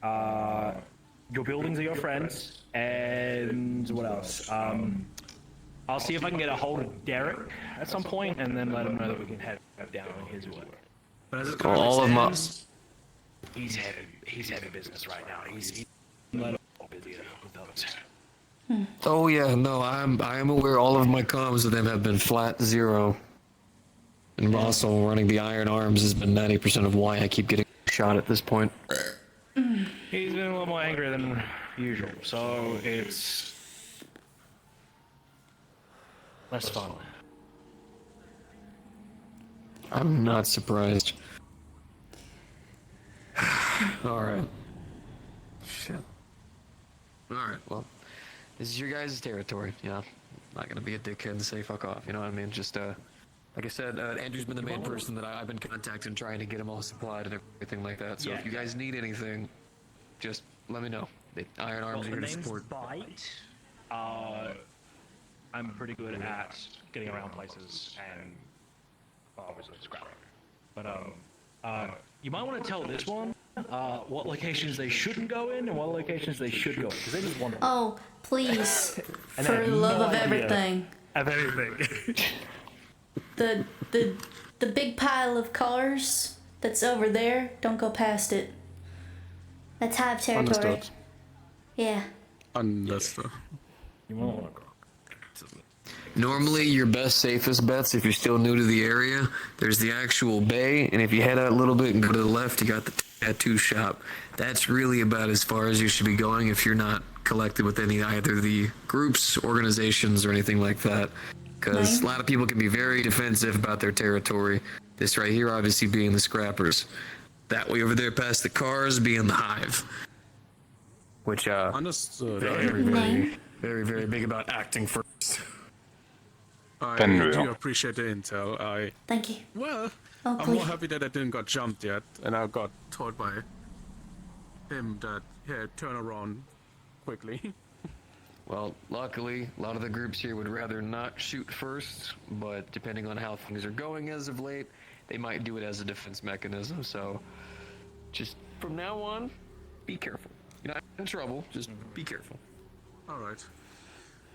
Your buildings are your friends, and what else? I'll see if I can get a hold of Derek at some point, and then let him know that we can head down his way. But as it currently stands, he's heavy business right now. He's busy with those. Oh yeah, no, I am aware all of my comms with them have been flat 0. And also running the Iron Arms has been 90% of why I keep getting shot at this point. He's been a little more angry than usual, so it's less fun. I'm not surprised. Alright. Shit. Alright, well. This is your guys' territory, you know. Not gonna be a dickhead and say fuck off, you know what I mean? Just, like I said, Andrew's been the main person that I've been contacting, trying to get him all supplied and everything like that. So if you guys need anything, just let me know. The Iron Arms are here to support. Bite. I'm pretty good at getting around places and obviously scrapping. But you might want to tell this one what locations they shouldn't go in and what locations they should go in, because they just wonder. Oh, please, And for they have love no of idea everything. Of anything. The big pile of cars that's over there, don't go past it. That's Hive territory. Understood. Yeah. Understood. You won't want to go. Normally, your best, safest bets, if you're still new to the area, there's the actual bay, and if you head out a little bit and go to the left, you got the tattoo shop. That's really about as far as you should be going if you're not collected with any either the groups, organizations, or anything like that. Because a lot of people can be very defensive about their territory. This right here, obviously, being the scrappers. That way over there past the cars being the Hive. Which, Understood. very big about acting first. I Fenrir. do appreciate the intel. Thank you. Well, Oh, I'm please. more happy that I didn't got jumped yet, and I got told by him that, yeah, turn around quickly. Well, luckily, a lot of the groups here would rather not shoot first, but depending on how things are going as of late, they might do it as a defense mechanism, so just from now on, be careful. You're not in trouble, just be careful. Alright.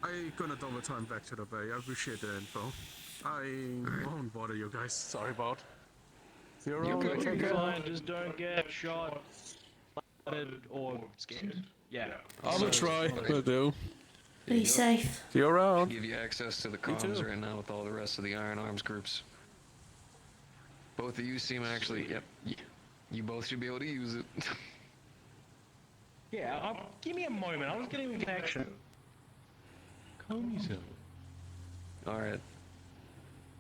I gonna double time back to the bay. I appreciate the info. I won't bother you guys. Sorry about. Zero. You're fine, just don't get shot, spotted, or scared. Yeah. I will try. Will do. Be safe. See you around. Give you access to the Me comms too. right now with all the rest of the Iron Arms groups. Both of you seem actually, yep, you both should be able to use it. Yeah, give me a moment. I was getting a connection. Calm yourself. Alright.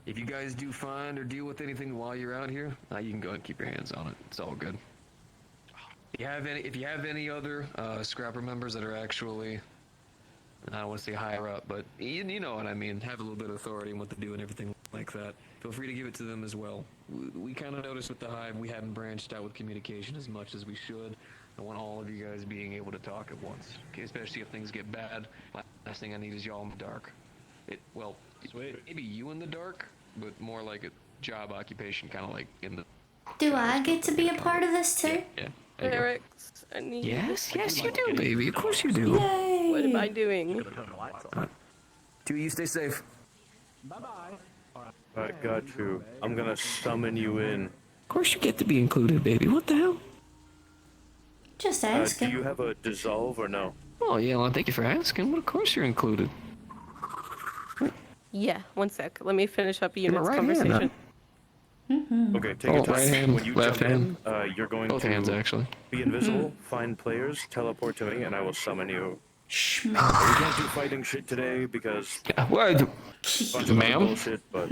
If you guys do find or deal with anything while you're out here, you can go ahead and keep your hands on it. It's all good. If you have any other scrapper members that are actually, I don't want to say higher up, but you know what I mean, have a little bit of authority in what to do and everything like that, feel free to give it to them as well. We kind of noticed with the Hive, we haven't branched out with communication as much as we should. I want all of you guys being able to talk at once, okay? Especially if things get bad. Last thing I need is y'all in the dark. Maybe you in the dark, but more like a job occupation, kind of like in the... Do I get to be a part of this too? Yeah. Eric, I need. Yes, you do, baby. Of course you do. Yay! What am I doing? Two, you stay safe. Alright, got you. I'm gonna summon you in. Of course you get to be included, baby. What the hell? Just Do asking. you have a dissolve or no? Oh, yeah, well, thank you for asking. Well, of course you're included. Yeah, one sec. Let me finish up You're my Unit's right hand, conversation. Okay, take your time. right hand, when you left jump hand. in, you're going Both to hands, actually. be invisible, find players, teleport to me, and I will summon you. Shh, We can't do fighting shit today because What? bunch of Ma'am? bullshit, but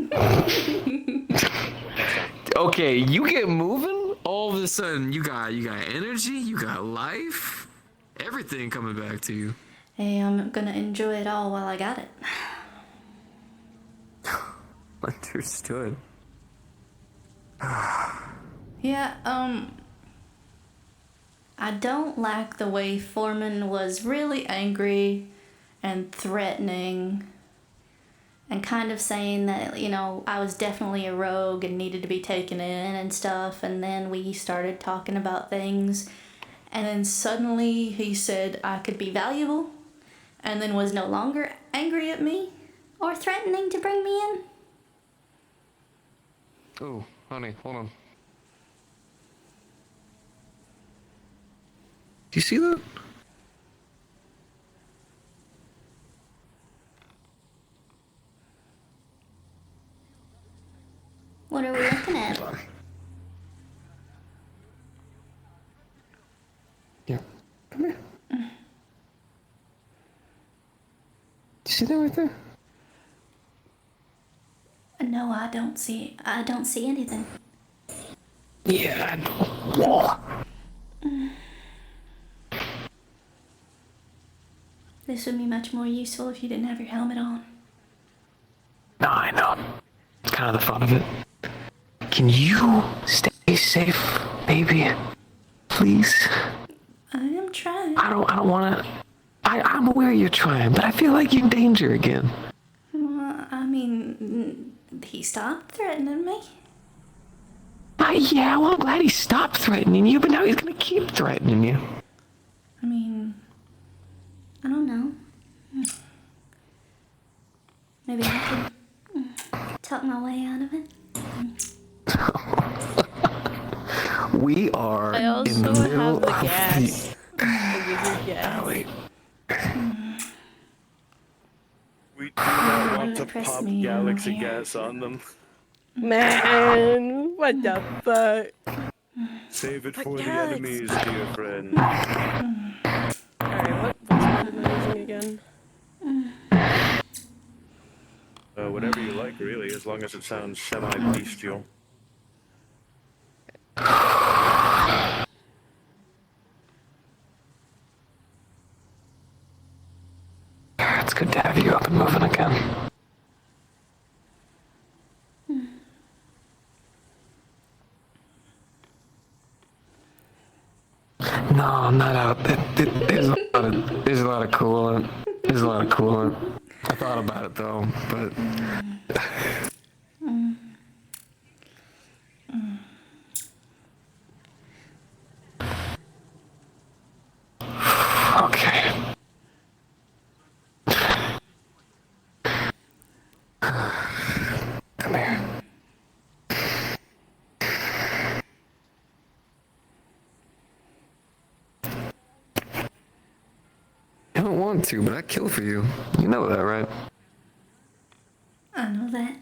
Okay, you get moving, all of a sudden you got energy, you got life, everything coming back to you. Hey, I'm gonna enjoy it all while I got it. Understood. Yeah, I don't like the way Foreman was really angry and threatening and kind of saying that, you know, I was definitely a rogue and needed to be taken in and stuff. And then we started talking about things. And then suddenly he said I could be valuable and then was no longer angry at me or threatening to bring me in. Oh, honey, hold on. Do you see that? What are we looking at? Yeah. Come here. Do you see that right there? No, I don't see anything. Yeah, I know. This would be much more useful if you didn't have your helmet on. No, I know. It's kind of the fun of it. Can you stay safe, baby? Please? I am trying. I don't wanna... I'm aware you're trying, but I feel like you're in danger again. Well, I mean, he stopped threatening me. Yeah, well, I'm glad he stopped threatening you, but now he's gonna keep threatening you. I mean, I don't know. Maybe I could talk my way out of it. We are I also in the middle have the of gas. I'll give you gas. alley. we do not want to Press pop me galaxy here. gas on them. Man, what the fuck? Save it But for the Galaxy- enemies, dear friend. Alright, what weapon am I using again? Whatever you like, really, as long as it sounds semi-bestial. It's good to have you up and moving again. No, I'm not out. There's a lot of coolant. There's a lot of coolant. I thought about it though, but okay. Come here. I don't want to, but I'd kill for you. You know that, right? I know that.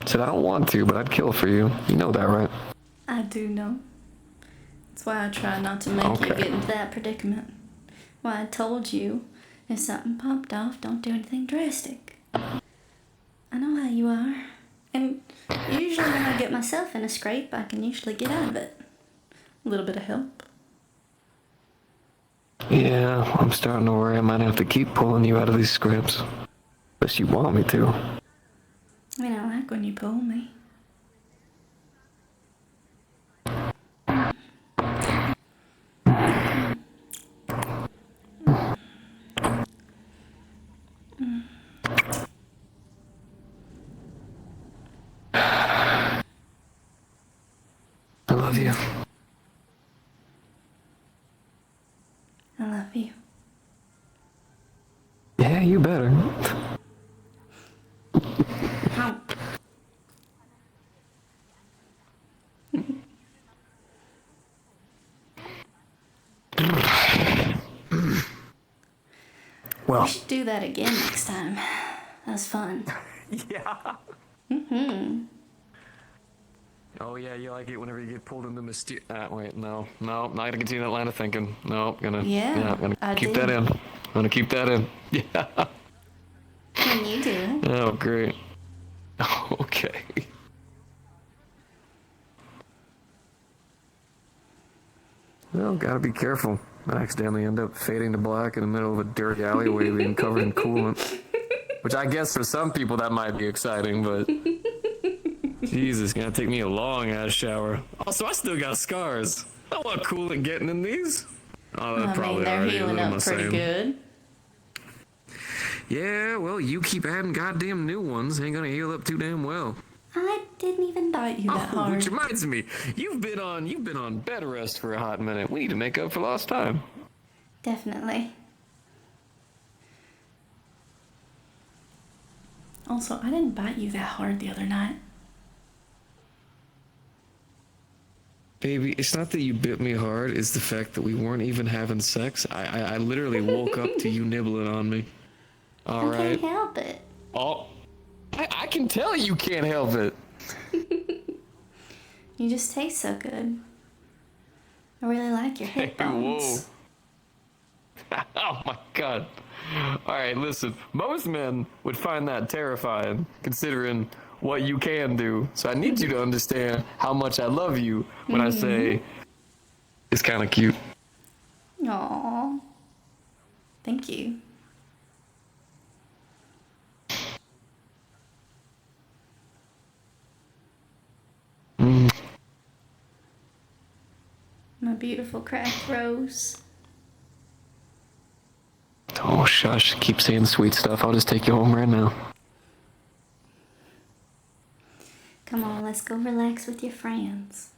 Said I don't want to, but I'd kill for you. You know that, right? I do know. That's why I try not to make you Okay. get into that predicament. Why I told you, if something popped off, don't do anything drastic. I know how you are. And usually when I get myself in a scrape, I can usually get out of it. A little bit of help. Yeah, I'm starting to worry I might have to keep pulling you out of these scripts. Unless you want me to. I mean, I like when you pull me. I love you. I love you. Yeah, you better. How? Well, we should do that again next time. That was fun. Yeah. Mm-hmm. Oh yeah, you like it whenever you get pulled into mysterious. Wait, no, not gonna continue that line of thinking. No, gonna. Yeah, I'm gonna I keep did. that in. I'm gonna keep that in. Yeah. When you do. Oh great. Okay. Well, gotta be careful. I accidentally end up fading to black in the middle of a dirty alleyway being covered in coolant. Which I guess for some people that might be exciting, but... Jesus, gonna take me a long ass shower. Also, I still got scars. I want coolant getting in these. Oh, that probably they're already healing what am up I pretty saying? good. Yeah, well, you keep adding goddamn new ones. Ain't gonna heal up too damn well. I didn't even bite you that hard. Which reminds me, you've been on bed rest for a hot minute. We need to make up for lost time. Definitely. Also, I didn't bite you that hard the other night. Baby, it's not that you bit me hard, it's the fact that we weren't even having sex. I literally woke up to you nibbling on me. Alright? I can't help it. Oh, I can tell you can't help it. You just taste so good. I really like your hip bones. Whoa. Oh my god. Alright, listen. Most men would find that terrifying, considering what you can do. So I need you to understand how much I love you when I say it's kind of cute. Aww. Thank you. My beautiful cracked rose. Oh, shush. Keep saying sweet stuff. I'll just take you home right now. Come on, let's go relax with your friends.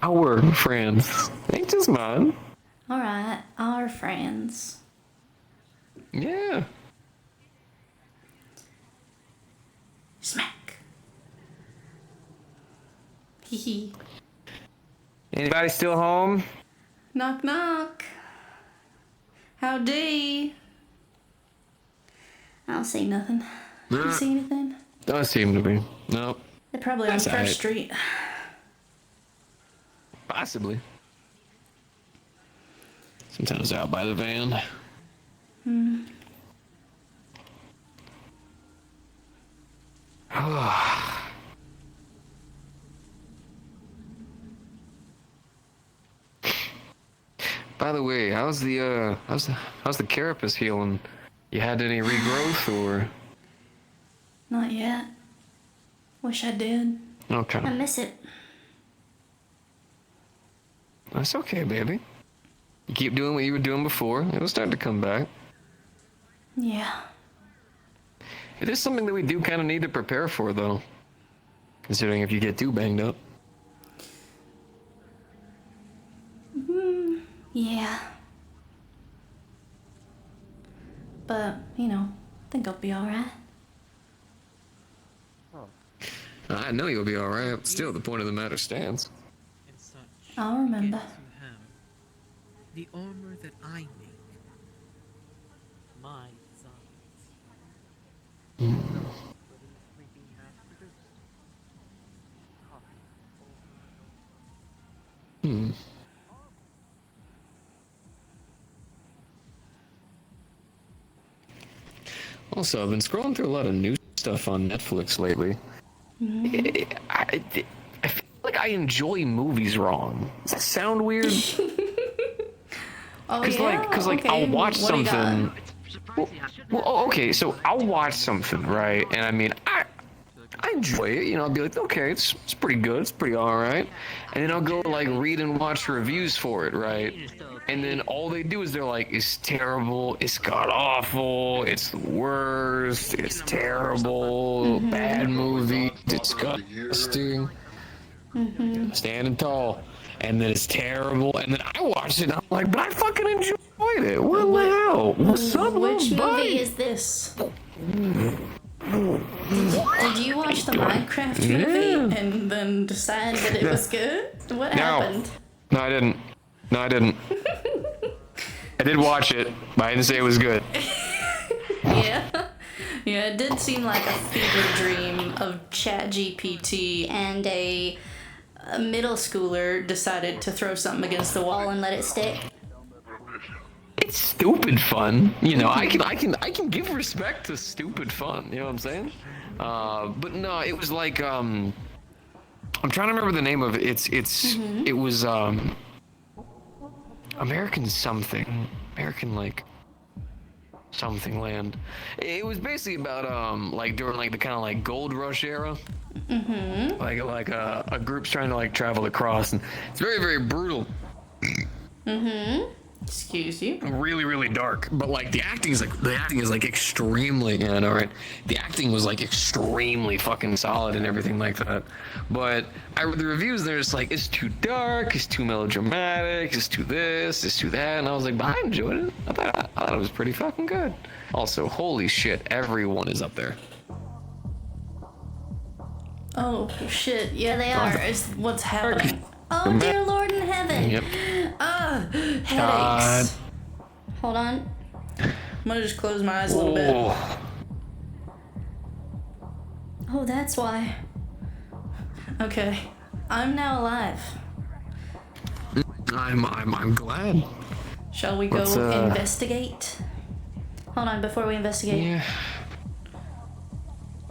Our friends. Ain't just mine. Alright, our friends. Yeah. Smack. Hee. Anybody still home? Knock knock. Howdy. I don't see nothing. Do you see anything? Don't seem to be. Nope. They're probably on That's First alright. Street. Possibly. Sometimes out by the van. Hmm. By the way, how's the carapace healing? You had any regrowth or? Not yet. Wish I did. Okay. I miss it. That's okay, baby. You keep doing what you were doing before. It'll start to come back. Yeah. It is something that we do kind of need to prepare for, though. Considering if you get too banged up. Yeah. But, you know, I think I'll be alright. I know you'll be alright. Still, the point of the matter stands. I'll remember. To have the armor that I make. My designs. Hmm. Also, I've been scrolling through a lot of new stuff on Netflix lately. I feel like I enjoy movies wrong. Does that sound weird? Oh, Cause okay. I'll watch What do you got? something. Well, okay, so I'll watch something, right? And I mean, I enjoy it, you know, I'll be like, okay, it's pretty good, it's pretty alright. And then I'll go like read and watch reviews for it, right? And then all they do is they're like, it's terrible, it's god awful, it's the worst, it's terrible, bad movie, disgusting. Standing tall. and then it's terrible, and then I watched it and I'm like, but I fucking enjoyed it. What the hell? What's up, Which little buddy? movie is this? Did you watch the Minecraft movie and then decide that it was good? What happened? No, I didn't. No, I didn't. I did watch it, but I didn't say it was good. Yeah. Yeah, it did seem like a fever dream of ChatGPT and a middle schooler decided to throw something against the wall and let it stick. It's stupid fun. You know, I can give respect to stupid fun. You know what I'm saying? But no, it was like I'm trying to remember the name of it. It was American something. American like something land. It was basically about like during like the kind of like gold rush era. Like a group's trying to like travel across, and it's very, very brutal. Excuse you. Really, really dark. But like the acting is like extremely, yeah, I know, right? The acting was like extremely fucking solid and everything like that. But the reviews, they're just like, it's too dark, it's too melodramatic, it's too this, it's too that, and I was like, but I enjoyed it. I thought it was pretty fucking good. Also, holy shit, everyone is up there. Oh shit, yeah they are. It's what's happening. Oh dear Lord in heaven. Yep. Headaches. Hold on. I'm gonna just close my eyes a little bit. Oh, that's why. Okay. I'm now alive. I'm glad. Shall we go investigate? Hold on, before we investigate. Yeah.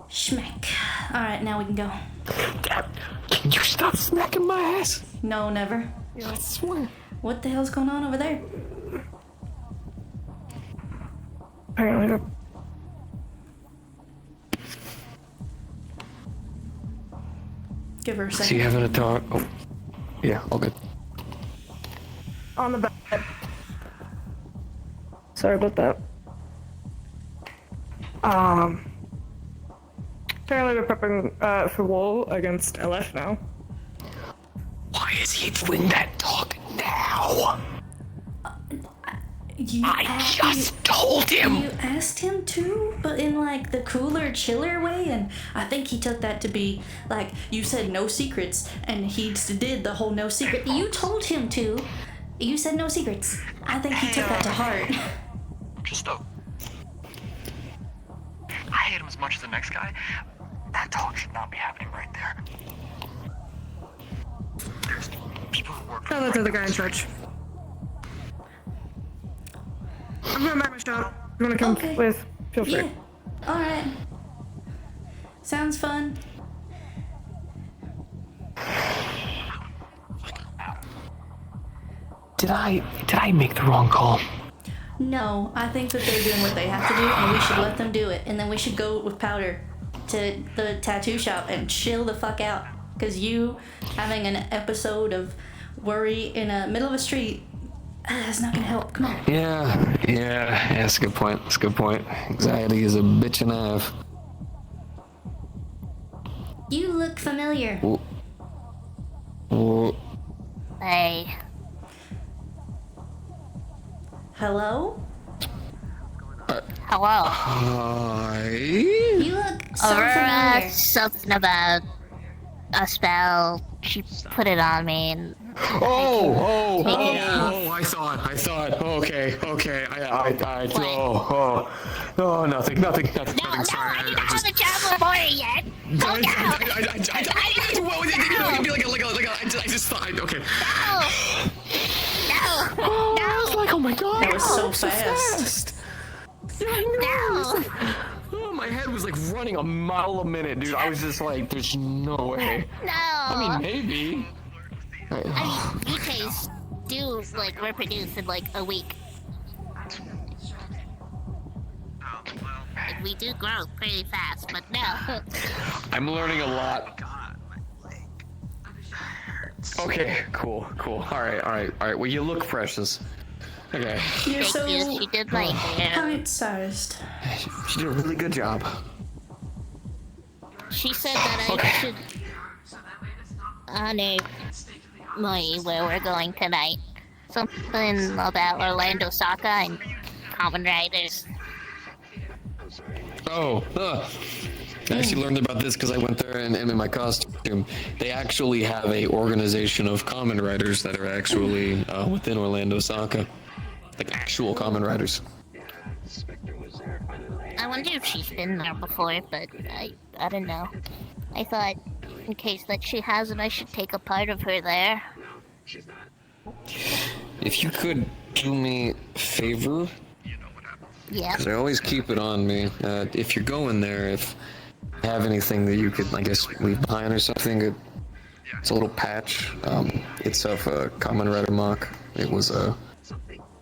Schmack. Alright, now we can go. Can you stop smacking my ass? No, never. I swear. What the hell's going on over there? Apparently, give her a second. Is he having a talk? Oh, yeah, all good. on the bed. Sorry about that. Apparently they're prepping for war against LF now. Why is he doing that talk now? I just told him. You asked him to, but in like the cooler, chiller way, and I think he took that to be like you said no secrets, and he did the whole no secret. You told him to. You said no secrets. I think he took that to heart. Just I hate him as much as the next guy. That talk should not be happening right there. There's people who work. Tell that to the guy in charge. I'm going back my shop. You wanna come with? Feel free. Yeah. Alright. Sounds fun. Did I make the wrong call? No, I think that they're doing what they have to do, and we should let them do it. And then we should go with Powder to the tattoo shop and chill the fuck out. Because you having an episode of worry in the middle of a street, that's not gonna help. Come on. Yeah, that's a good point. That's a good point. Anxiety is a bitch and a half. You look familiar. Ooh. Hey. Hello? Hello. Hi. You look so familiar. Something about a spell. She put it on me and Oh, I thought. Okay. Nothing. No, I didn't have a traveler morning yet. Go down. I just thought. Okay. No. I was like, oh my god. That was so fast. Yeah, I know. Oh, my head was like running a mile a minute, dude. I was just like, there's no way. No. I mean, maybe. I mean, EKs do like reproduce in like a week. Like, we do grow pretty fast, but no. I'm learning a lot. Okay, cool. All right. Well, you look precious. Okay. You're so She did like pint-sized. She did a really good job. She said that I should honor Mori where we're going tonight. Something about Orlando Soccer and Kamen Riders. Oh, I actually learned about this because I went there and in my costume. They actually have a organization of Kamen Riders that are actually within Orlando Soccer. Like actual Kamen Riders. I wonder if she's been there before, but I don't know. I thought, in case that she hasn't, I should take a part of her there. If you could do me a favor, yeah. Because I always keep it on me. If you're going there, if you have anything that you could, I guess, leave behind or something, it's a little patch. It's of a Kamen Rider mock. It was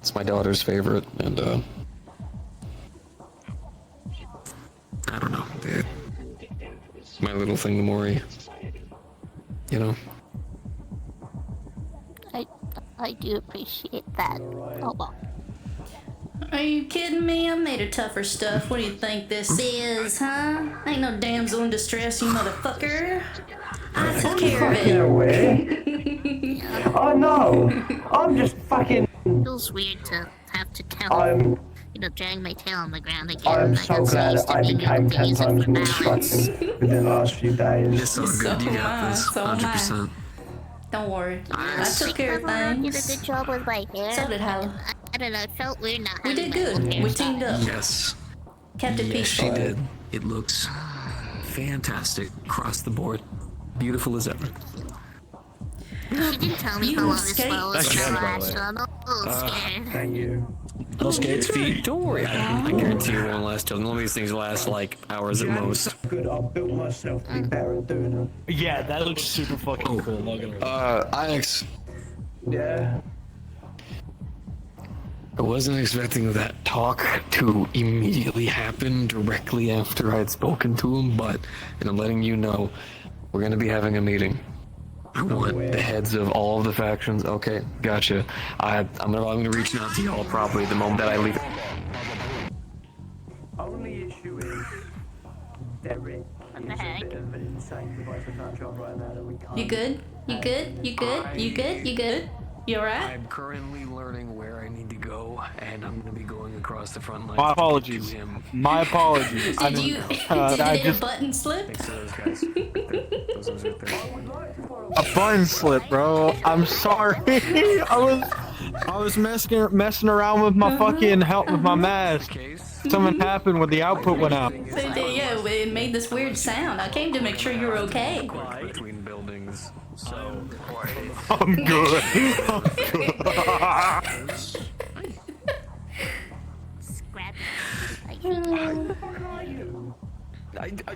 it's my daughter's favorite, and I don't know. My little thing to Mori. You know. I do appreciate that. Oh well. Are you kidding me? I made her tougher stuff. What do you think this is, huh? Ain't no damsel in distress, you motherfucker. I took care of it. Oh no! I'm just fucking. It feels weird to have to tell. Drag my tail on the ground again. I'm so glad I became 10 times more destructive within the last few days. It's so good. You got this. 100%. Don't worry. I took care of things. You did a good job with my hair. So did Hal. I don't know, it felt weird not We having did good. my hair We teamed up. Yes. Kept it Yes, peaceful. she did. It looks fantastic across the board. Beautiful as ever. She didn't tell me how long this spell was That's gonna good, by the last, way. so I'm a little scared. Thank you. No skates, feet. Don't worry. I guarantee you it won't last till. None of these things last like hours at most. Good, I built myself to be better at doing it. Yeah, that looks super fucking cool. Not gonna lie. Ix. Yeah. I wasn't expecting that talk to immediately happen directly after I had spoken to him, but I'm letting you know we're gonna be having a meeting. I want the heads of all of the factions. Okay, gotcha. I'm gonna reach out to y'all probably the moment that I leave. Only issue is Derek What the heck? is a bit of an insane device I can't job right now that we can't. You good? You good? You good? You good? You good? You alright? I'm currently learning where I need to go, and I'm gonna be going across the front line. My apologies. My apologies. Did you hit a button slip? Thanks to those guys. Those right there. A button slip, bro. I'm sorry. I was messing around with my fucking help with my mask. Something happened when the output went out. Yeah, it made this weird sound. I came to make sure you were okay. Between buildings, so I'm good. I'm good.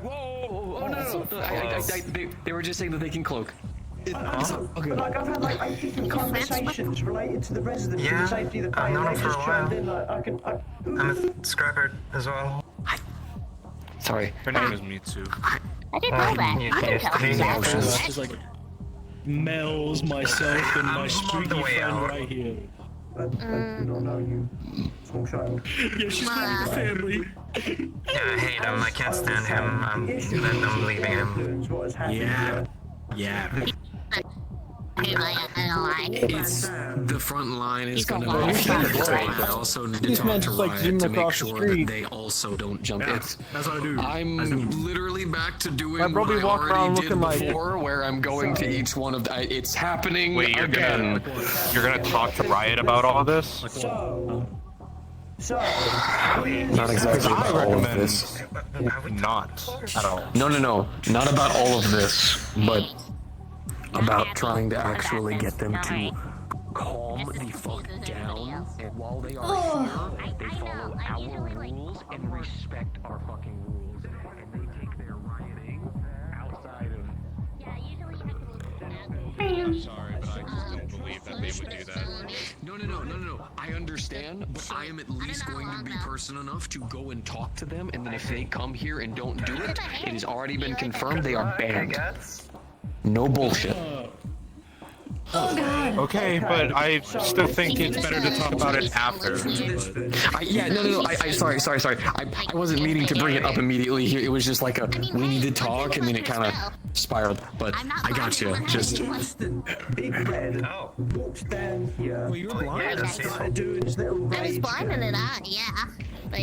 Whoa! Oh no! They were just saying that they can cloak. Like I've had like 8 different conversations related to the residents and the safety of the plane. known They him for a just chimed while. in like I'm a scrapper as well. Sorry. Her name is me too. I didn't know that. I can tell you that. Just like Mel's, myself, and my streaky friend right here. I do not know you, small child. Yeah, she's part of the family. Yeah, I hate him. I can't stand him. I'm leaving him. yeah, yeah. It's the front line is going to be huge. I also need to These talk men to just, like, Riot zooming to make across the sure street. that they also don't jump in. That's what I do. I'm literally back to doing My brother what I walk around already did looking like- before, where I'm going to each one of the. It's happening Wait, you're again. gonna talk to Riot about all this? So, Not exactly about all of this. Not at all. No, not about all of this, but about trying to actually get them to calm the fuck down. And while they are here, they follow our rules and respect our fucking rules. And they take their rioting outside of. I'm sorry, but I just don't believe that they would do that. No. I understand, but I am at least going to be person enough to go and talk to them, and then if they come here and don't do it, it has already been confirmed they are banned. No bullshit. Oh God. Okay, but I still think it's better to talk about it after. Yeah, no. Sorry. I wasn't meaning to bring it up immediately here. It was just like we need to talk, and then it kind of spiraled. But I got you. Just. Big Red walked down here. Well, you were blind. Started doing his little I was rage blind in thing. an eye, yeah. But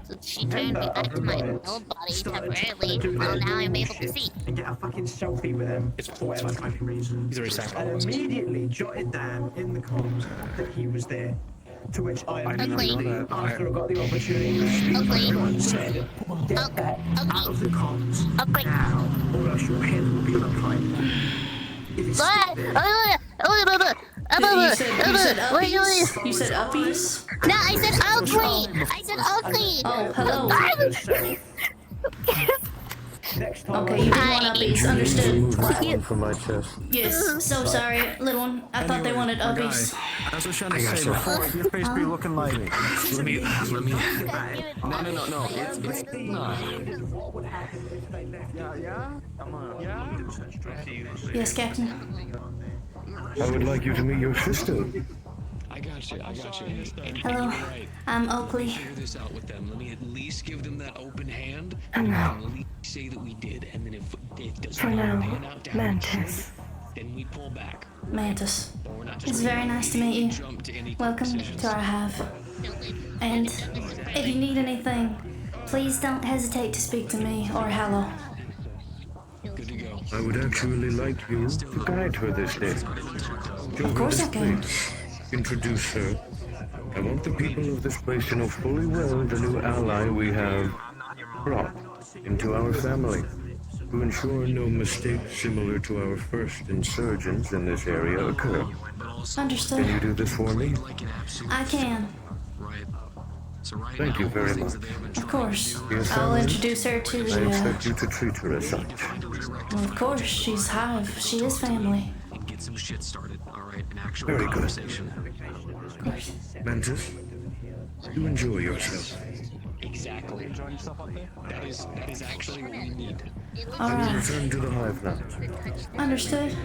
so she turned me back to my old body temporarily. Well, now I'm able to see. And get a fucking selfie with him for whatever fucking reason. These are his And immediately jotted down in the comms that he was there. To which I immediately, after I got the opportunity to speak to everyone, said, get that out of the comms now, or else your head will be on a pike. It is still there. You said uppies? No, I said ugly. I said ugly. Oh, hello. Next time. Okay, you didn't want uppies. Understood. For my chest. Yes, so sorry, little one. I thought they wanted uppies. I was trying to say before, your face be looking like. Let me. No. It's not. Yes, Captain. I would like you to meet your sister. I got you. Hello, I'm Oakley. Figure this out with them. Let me at least give them that open hand. I know. And at least say that we did, and then if it doesn't For now, pan out down Mantis. then we pull back. Mantis. But we're not just It's very nice to meet you. jump to any Welcome decisions. to our hive. And if you need anything, please don't hesitate to speak to me or Hallow. Good to go. I would actually like you to guide her this day. Show Of her course this I can. place. Introduce her. I want the people of this place to know fully well the new ally we have brought into our family, to ensure no mistakes similar to our first insurgents in this area occur. Understood. Can you do this for me? I can. Thank you very much. Of course. Yes, I'll Alan? introduce her to I the. expect you to treat her as such. Well, of course, she's hive. She is family. And get some shit started. All right, an actual Very good. conversation. Of course. Mantis, you enjoy yourself. Exactly. That is actually what we need. All I will right. return to the hive now. Understood.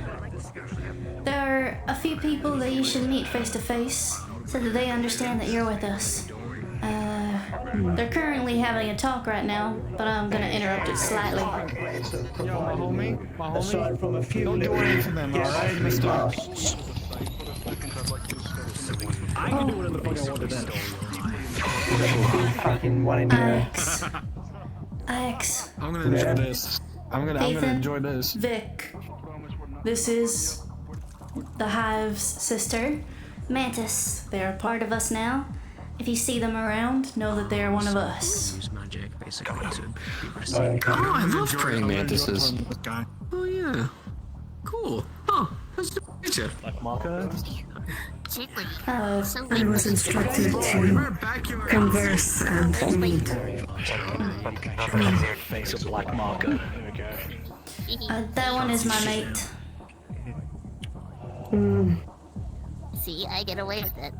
There are a few people that you should meet face to face so that they understand that you're with us. They're currently having a talk right now, but I'm gonna interrupt it slightly. Aside from a few Don't do anything to them, alright, mister? I can do whatever the fuck I want to them. Fucking one in there. Ix. I'm gonna enjoy this. I'm gonna Ethan, enjoy this. Vic. This is the Hive's sister, Mantis. They're a part of us now. If you see them around, know that they are one of us. Oh, I love praying mantises. Oh yeah. Cool. Oh, nice to meet you. Like Marco? I was instructed to converse and meet. Face of Black Marker. That one is my mate. See, I get away with it.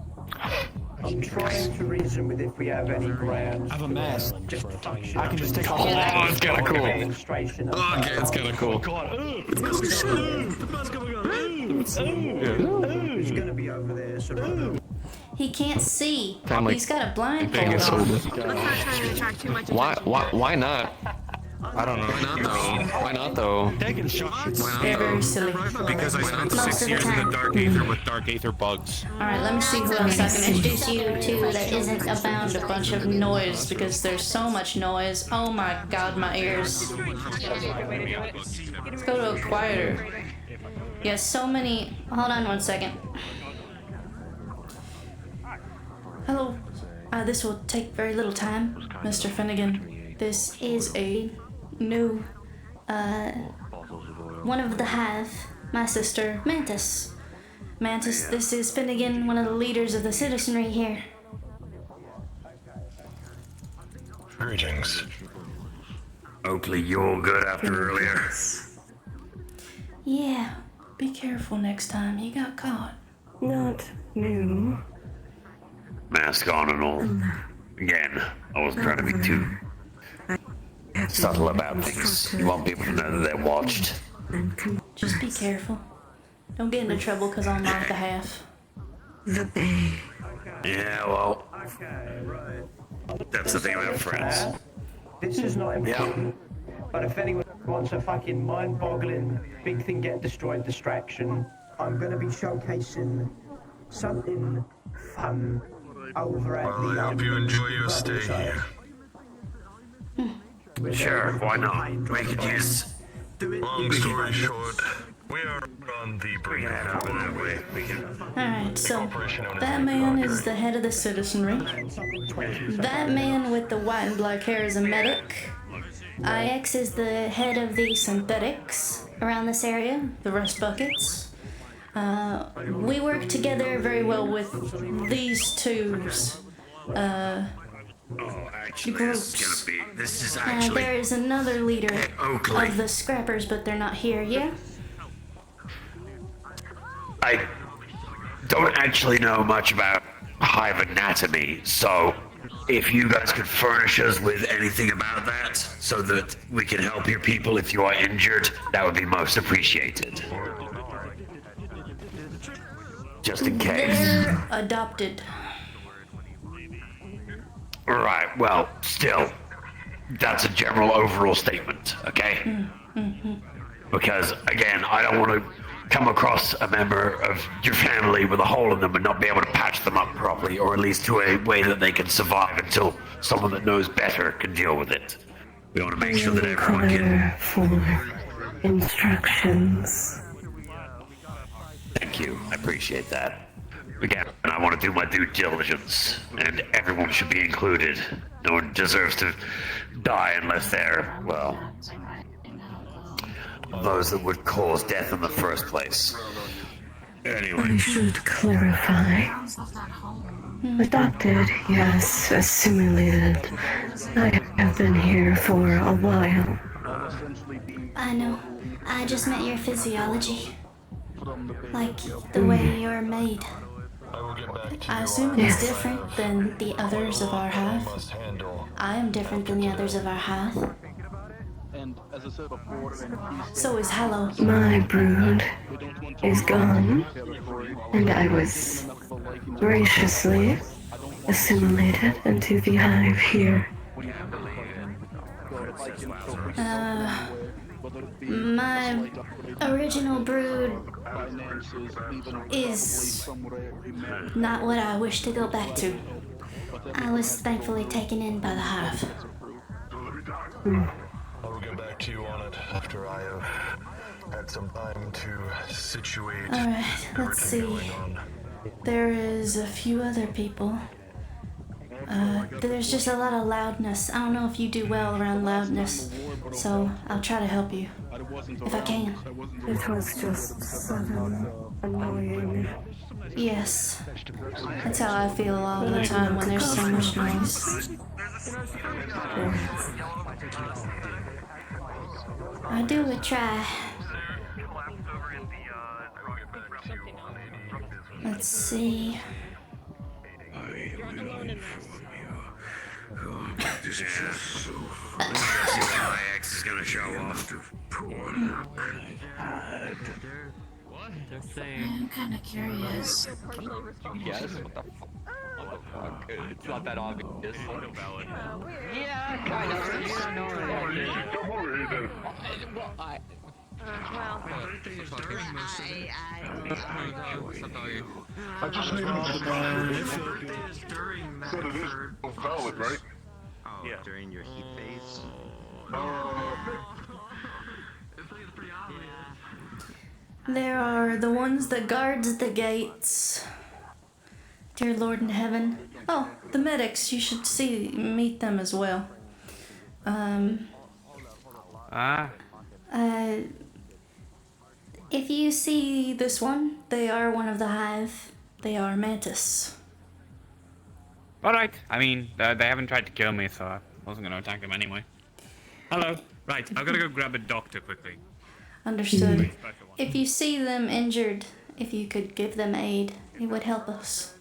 I'm trying to reason with if we have any grounds. I have a mask. Just fuck shit. I can just take a Oh, it's kind of cool. Demonstration of Okay, it's kind of cool. Who's gonna be over there? So He can't see. Family. He's got a blindfold Vegas on. holder. Let's not try to attract too much Why not? I don't know. Why not though? Why not though? Taking shots? They're very silly. Because I spent Most 6 of the years in time. the Dark Aether with Dark Aether bugs. Alright, let me see who else I can introduce you to that isn't about a bunch of noise because there's so much noise. Oh my god, my ears. Let's go to a quieter. Yes, so many. Hold on one second. Hello. This will take very little time, Mr. Finnegan. This is a new, one of the Hive, my sister, Mantis. Mantis, this is Finnegan, one of the leaders of the citizenry here. Greetings. Oakley, you all good after earlier? Yeah, be careful next time. You got caught. Not new. Mask on and all. Again, I wasn't trying to be too subtle about things. You want people to know that they're watched. Just be careful. Don't get into trouble because I'll knock the half. The bay. Yeah, well, that's the thing about friends. This is not important. But if anyone wants a fucking mind-boggling big thing get destroyed distraction, I'm gonna be showcasing something fun over at Well, the. I hope you enjoy your stay here. Sure, why not? We could use. Long story short, we are on the brink of Alright, so that man is the head of the citizenry. That man with the white and black hair is a medic. IX is the head of the synthetics around this area, the rust buckets. We work together very well with these twos. Groups. This is actually. There is another leader Oakley. of the scrappers, but they're not here, yeah? I don't actually know much about hive anatomy, so if you guys could furnish us with anything about that so that we can help your people if you are injured, that would be most appreciated. Just in case. They're adopted. Right, well, still, that's a general overall statement, okay? Because, again, I don't want to come across a member of your family with a hole in them and not be able to patch them up properly, or at least to a way that they can survive until someone that knows better can deal with it. We want to make sure that everyone can. For instructions. Thank you, I appreciate that. Again, I want to do my due diligence, and everyone should be included. No one deserves to die unless they're, well, those that would cause death in the first place. Anyway. I should clarify. Adopted, yes. Assimilated. I have been here for a while. I know. I just meant your physiology. Like the way you're made. I assume it's different than the others of our hive. I am different than the others of our hive. So is Hallow. My brood is gone, and I was graciously assimilated into the hive here. My original brood is not what I wish to go back to. I was thankfully taken in by the hive. I will get back to you on it after I have had some time to situate. Alright, let's see. There is a few other people. There's just a lot of loudness. I don't know if you do well around loudness, so I'll try to help you. If I can. It was just sudden, annoying. Yes. That's how I feel all the time when there's so much noise. I do a try. Let's see. This is just so IX is gonna show off to poor I'm kinda curious. Yes? What the fuck? It's not that obvious. Yeah, kind of. You don't know what Come over here then. I just need so it is valid, right? Oh, yeah. During your heat phase? There are the ones that guards the gates. Dear Lord in heaven. Oh, the medics. You should meet them as well. If you see this one, they are one of the hive. They are Mantis. Alright, I mean, they haven't tried to kill me, so I wasn't gonna attack them anyway. Hello. Right, I've gotta go grab a doctor quickly. Understood. If you see them injured, if you could give them aid, it would help us.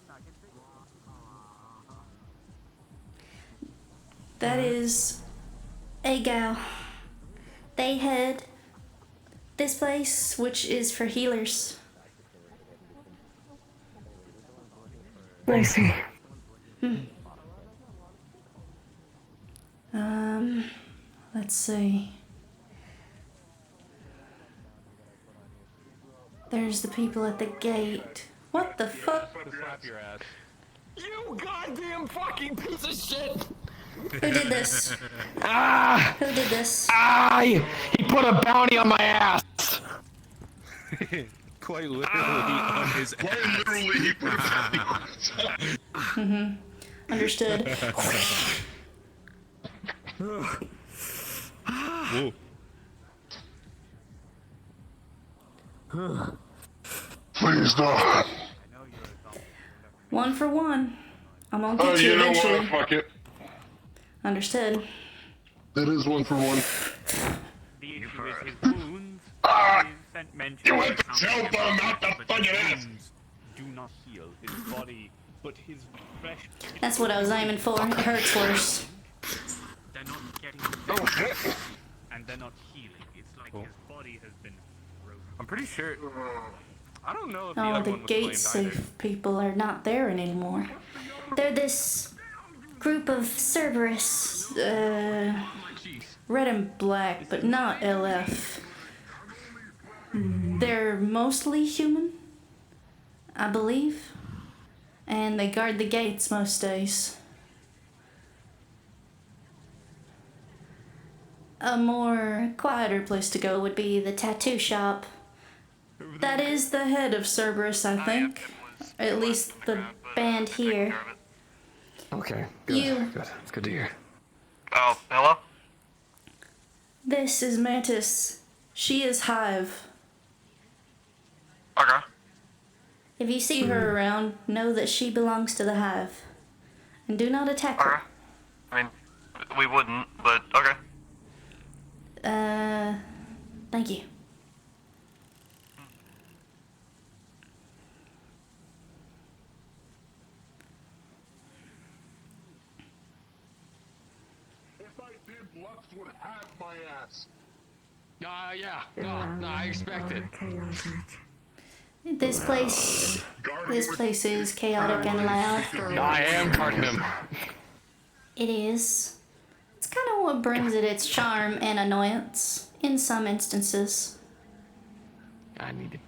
That is a gal. They head this place, which is for healers. I see. Let's see. There's the people at the gate. What the fuck? Slap your ass. You goddamn fucking piece of shit! Who did this? Ah! Who did this? Ah! He put a bounty on my ass! Quite literally on his ass. Quite literally, he put a bounty on his ass. Mm-hmm. Understood. Whoa. Please don't. 1 for 1. I'm gonna Oh, get you you know eventually. what? Fuck it. Understood. It is 1 for 1. The issue is his wounds. You went to tell them not to fucking ass. Do not heal his body, but his fresh. That's what I was aiming for. It hurts worse. They're not getting. And they're not healing. It's like his body has been broken. I'm pretty sure. I don't know if the Oh, other the one was gate claimed safe people are not there anymore. They're this group of Cerberus, red and black, but not LF. They're mostly human, I believe, and they guard the gates most days. A more quieter place to go would be the tattoo shop. That is the head of Cerberus, I think. At least the band here. Okay, good. Good. It's good to hear. Oh, hello? This is Mantis. She is Hive. Okay. If you see her around, know that she belongs to the Hive. And do not attack her. I mean, we wouldn't, but okay. Thank you. If I did, Lux would have my ass. Yeah. No, I expect it. This place is chaotic and loud. I am carding him. It is. It's kind of what brings it its charm and annoyance in some instances. I need to.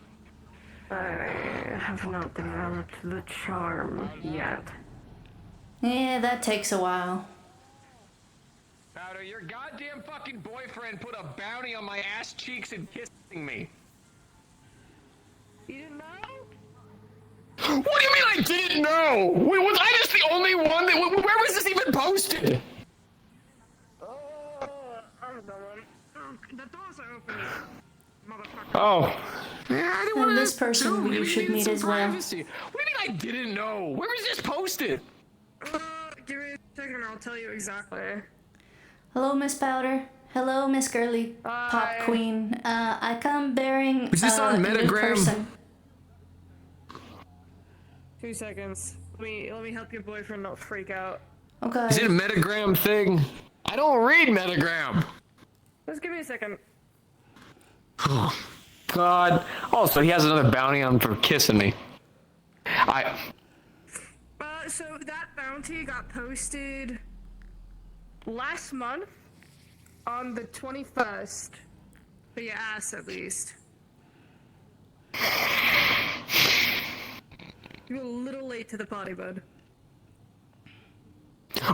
I have not developed the charm yet. Yeah, that takes a while. Powder, your goddamn fucking boyfriend put a bounty on my ass cheeks and kissing me. You didn't know? What do you mean I didn't know? Wait, was I just the only one that? Where was this even posted? The doors are open, motherfucker. Oh. Yeah, I didn't And want this person you should meet as well. What do you mean I didn't know? Where was this posted? Give me a second, I'll tell you exactly. Hello, Miss Powder. Hello, Miss Girly Pop Queen. I come bearing Is this on a new Metagram? person. 2 seconds. Let me help your boyfriend not freak out. Okay. Is it a Metagram thing? I don't read Metagram. Just give me a second. Oh, God. Also, he has another bounty on him for kissing me. So that bounty got posted last month on the 21st. For your ass, at least. You're a little late to the party, bud.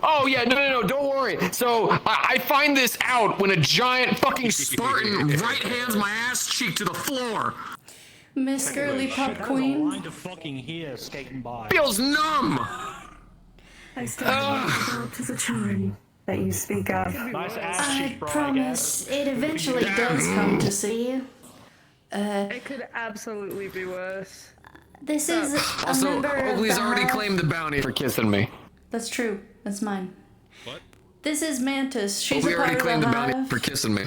Oh, yeah, no, don't worry. So, I find this out when a giant fucking Spartan right-hands my ass cheek to the floor. Miss Girly Pop Queen. Line of fucking here skating by. Feels numb. I still to the charm that you speak of. Nice ass I cheek, bro, promise it eventually does come to see you. It could absolutely be worse. This is a Also, member of Oakley's the already Hive. claimed the bounty for kissing me. That's true. That's mine. What? This is Mantis. She's Oakley a part already of claimed the the bounty Hive. for kissing me.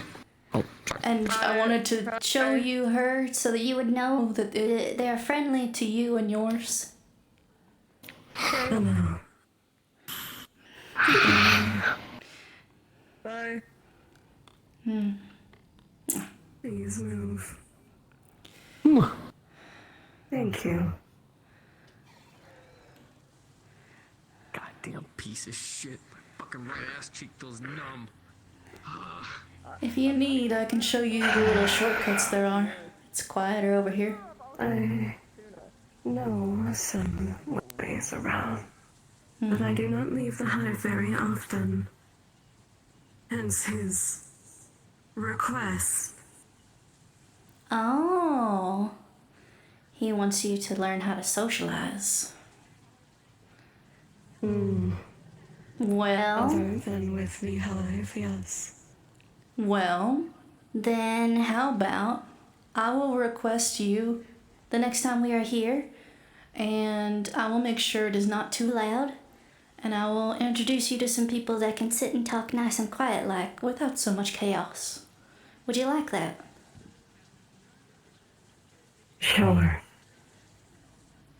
Oh, sorry. And I wanted to show you her so that you would know that they are friendly to you and yours. Bye. Please move. Thank you. Damn piece of shit. My fucking right ass cheek feels numb. If you need, I can show you the little shortcuts there are. It's quieter over here. I know some ways around, but I do not leave the hive very often. Hence his request. Oh. He wants you to learn how to socialize. Well... Other than with the hive, yes. Well, then how about I will request you the next time we are here, and I will make sure it is not too loud, and I will introduce you to some people that can sit and talk nice and quiet like, without so much chaos. Would you like that? Sure.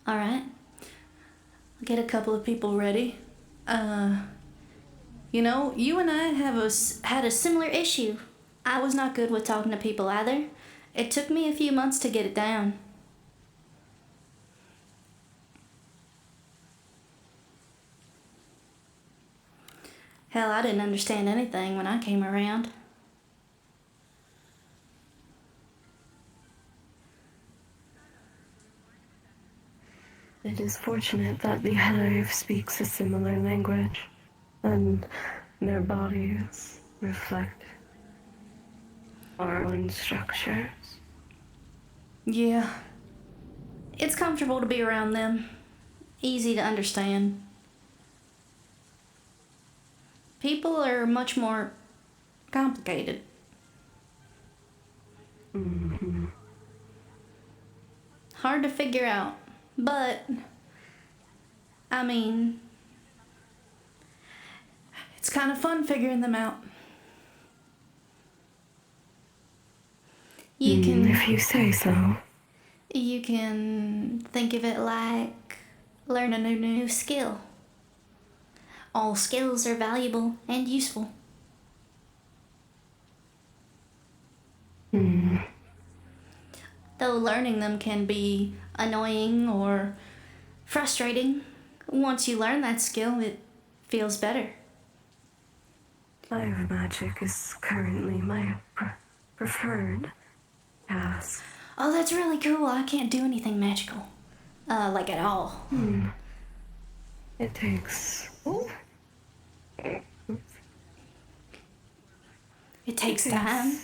Alright. I'll get a couple of people ready. You know, you and I had a similar issue. I was not good with talking to people either. It took me a few months to get it down. Hell, I didn't understand anything when I came around. It is fortunate that the hive speaks a similar language, and their bodies reflect our own structures. Yeah. It's comfortable to be around them. Easy to understand. People are much more complicated. Hard to figure out. But, I mean, it's kind of fun figuring them out. You can... If you say so. You can think of it like learning a new skill. All skills are valuable and useful. Though learning them can be annoying or frustrating, once you learn that skill, it feels better. Hive magic is currently my preferred task. Oh, that's really cool. I can't do anything magical. Like at all. It takes... It takes time.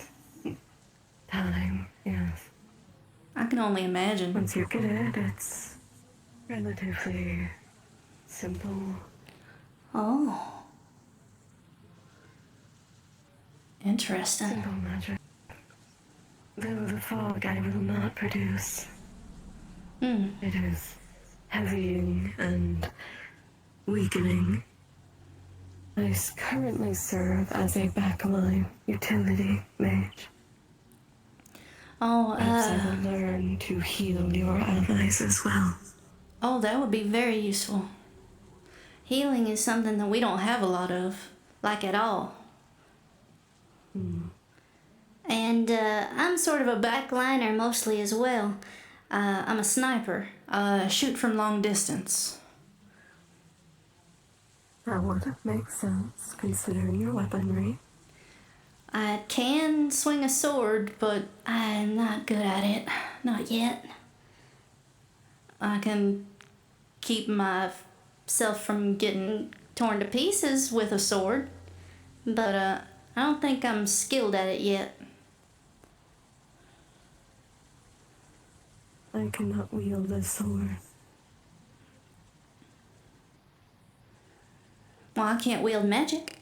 Time, yes. I can only imagine. Once you get it, it's relatively simple. Oh. Interesting. Simple magic. Though the fog I will not produce. It is heavying and weakening. I currently serve as a backline utility mage. Oh, Perhaps I will learn to heal your allies as well. Oh, that would be very useful. Healing is something that we don't have a lot of, like at all. And I'm sort of a backliner mostly as well. I'm a sniper. Shoot from long distance. That would make sense, considering your weaponry. I can swing a sword, but I'm not good at it. Not yet. I can keep myself from getting torn to pieces with a sword, but I don't think I'm skilled at it yet. I cannot wield a sword. Well, I can't wield magic.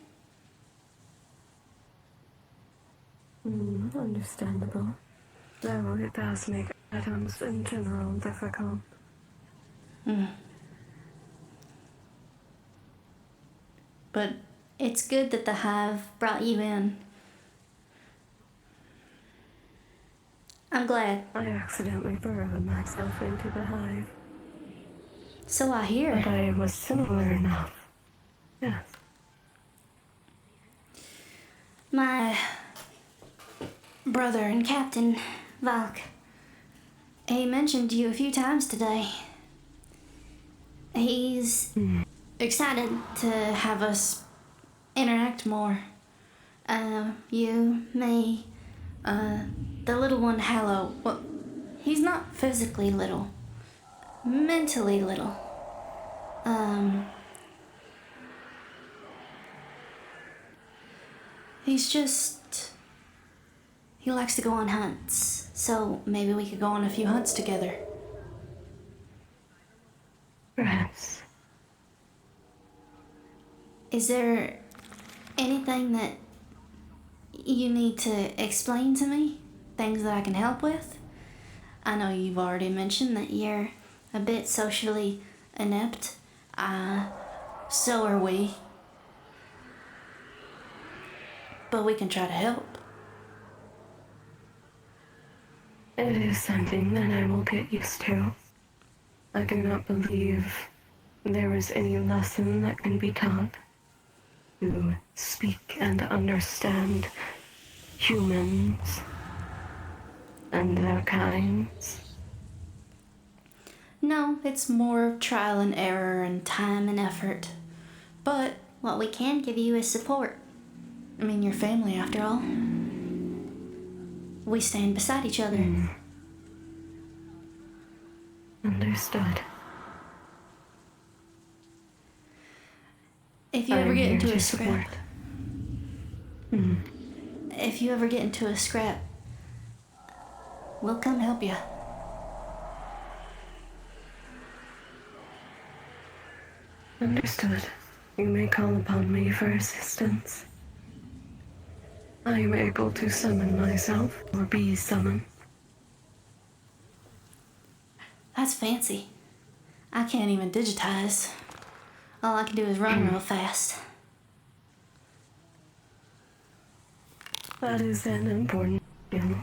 Understandable. Though it does make items in general difficult. But it's good that the hive brought you in. I'm glad. I accidentally burrowed myself into the hive. So I hear. But I was similar enough. Yes. My brother and Captain Valk, he mentioned you a few times today. He's excited to have us interact more. You, me, the little one, Hallow. Well, he's not physically little, mentally little. He's just... He likes to go on hunts, so maybe we could go on a few hunts together. Perhaps. Is there anything that you need to explain to me? Things that I can help with? I know you've already mentioned that you're a bit socially inept. So are we. But we can try to help. It is something that I will get used to. I do not believe there is any lesson that can be taught to speak and understand humans and their kinds. No, it's more trial and error and time and effort. But what we can give you is support. I mean, your family, after all. We stand beside each other. Understood. If you ever get into a scrap... If you ever get into a scrap, we'll come help you. Understood. You may call upon me for assistance. I am able to summon myself or be summoned. That's fancy. I can't even digitize. All I can do is run real fast. That is an important skill.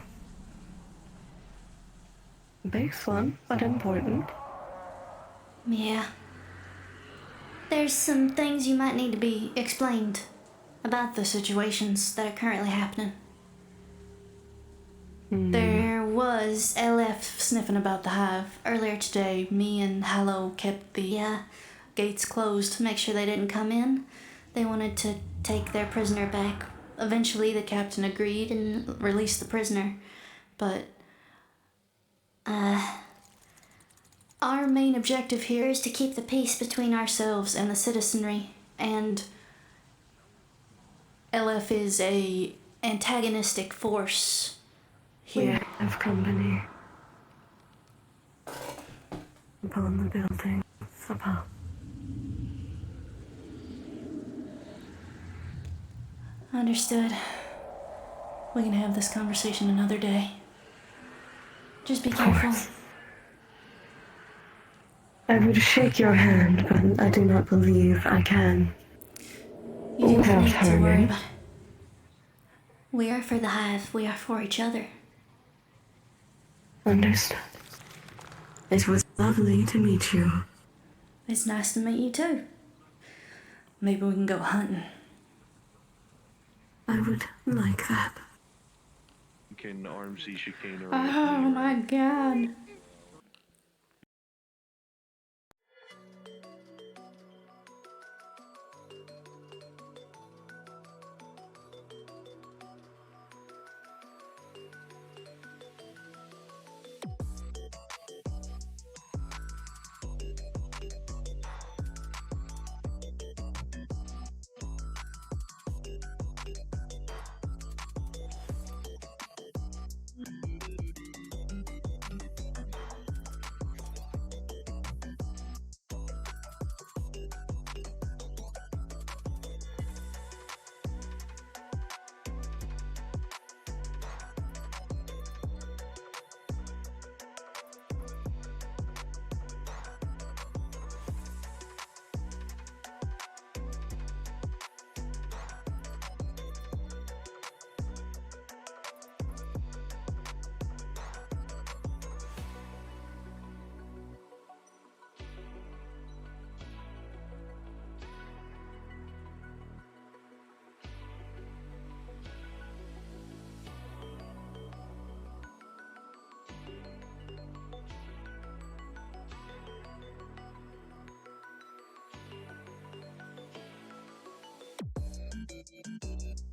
Base one, but important. Yeah. There's some things you might need to be explained about the situations that are currently happening. There was LF sniffing about the hive. Earlier today, me and Hallow kept the gates closed to make sure they didn't come in. They wanted to take their prisoner back. Eventually, the captain agreed and released the prisoner. But, our main objective here is to keep the peace between ourselves and the citizenry, and LF is a antagonistic force here. We have company. Upon the buildings above. Understood. We can have this conversation another day. Just be careful. I would shake your hand, but I do not believe I can. You don't need to worry about it. We are for the hive. We are for each other. Understood. It was lovely to meet you. It's nice to meet you too. Maybe we can go hunting. I would like that. Can RMC chicane or Oh my god. you.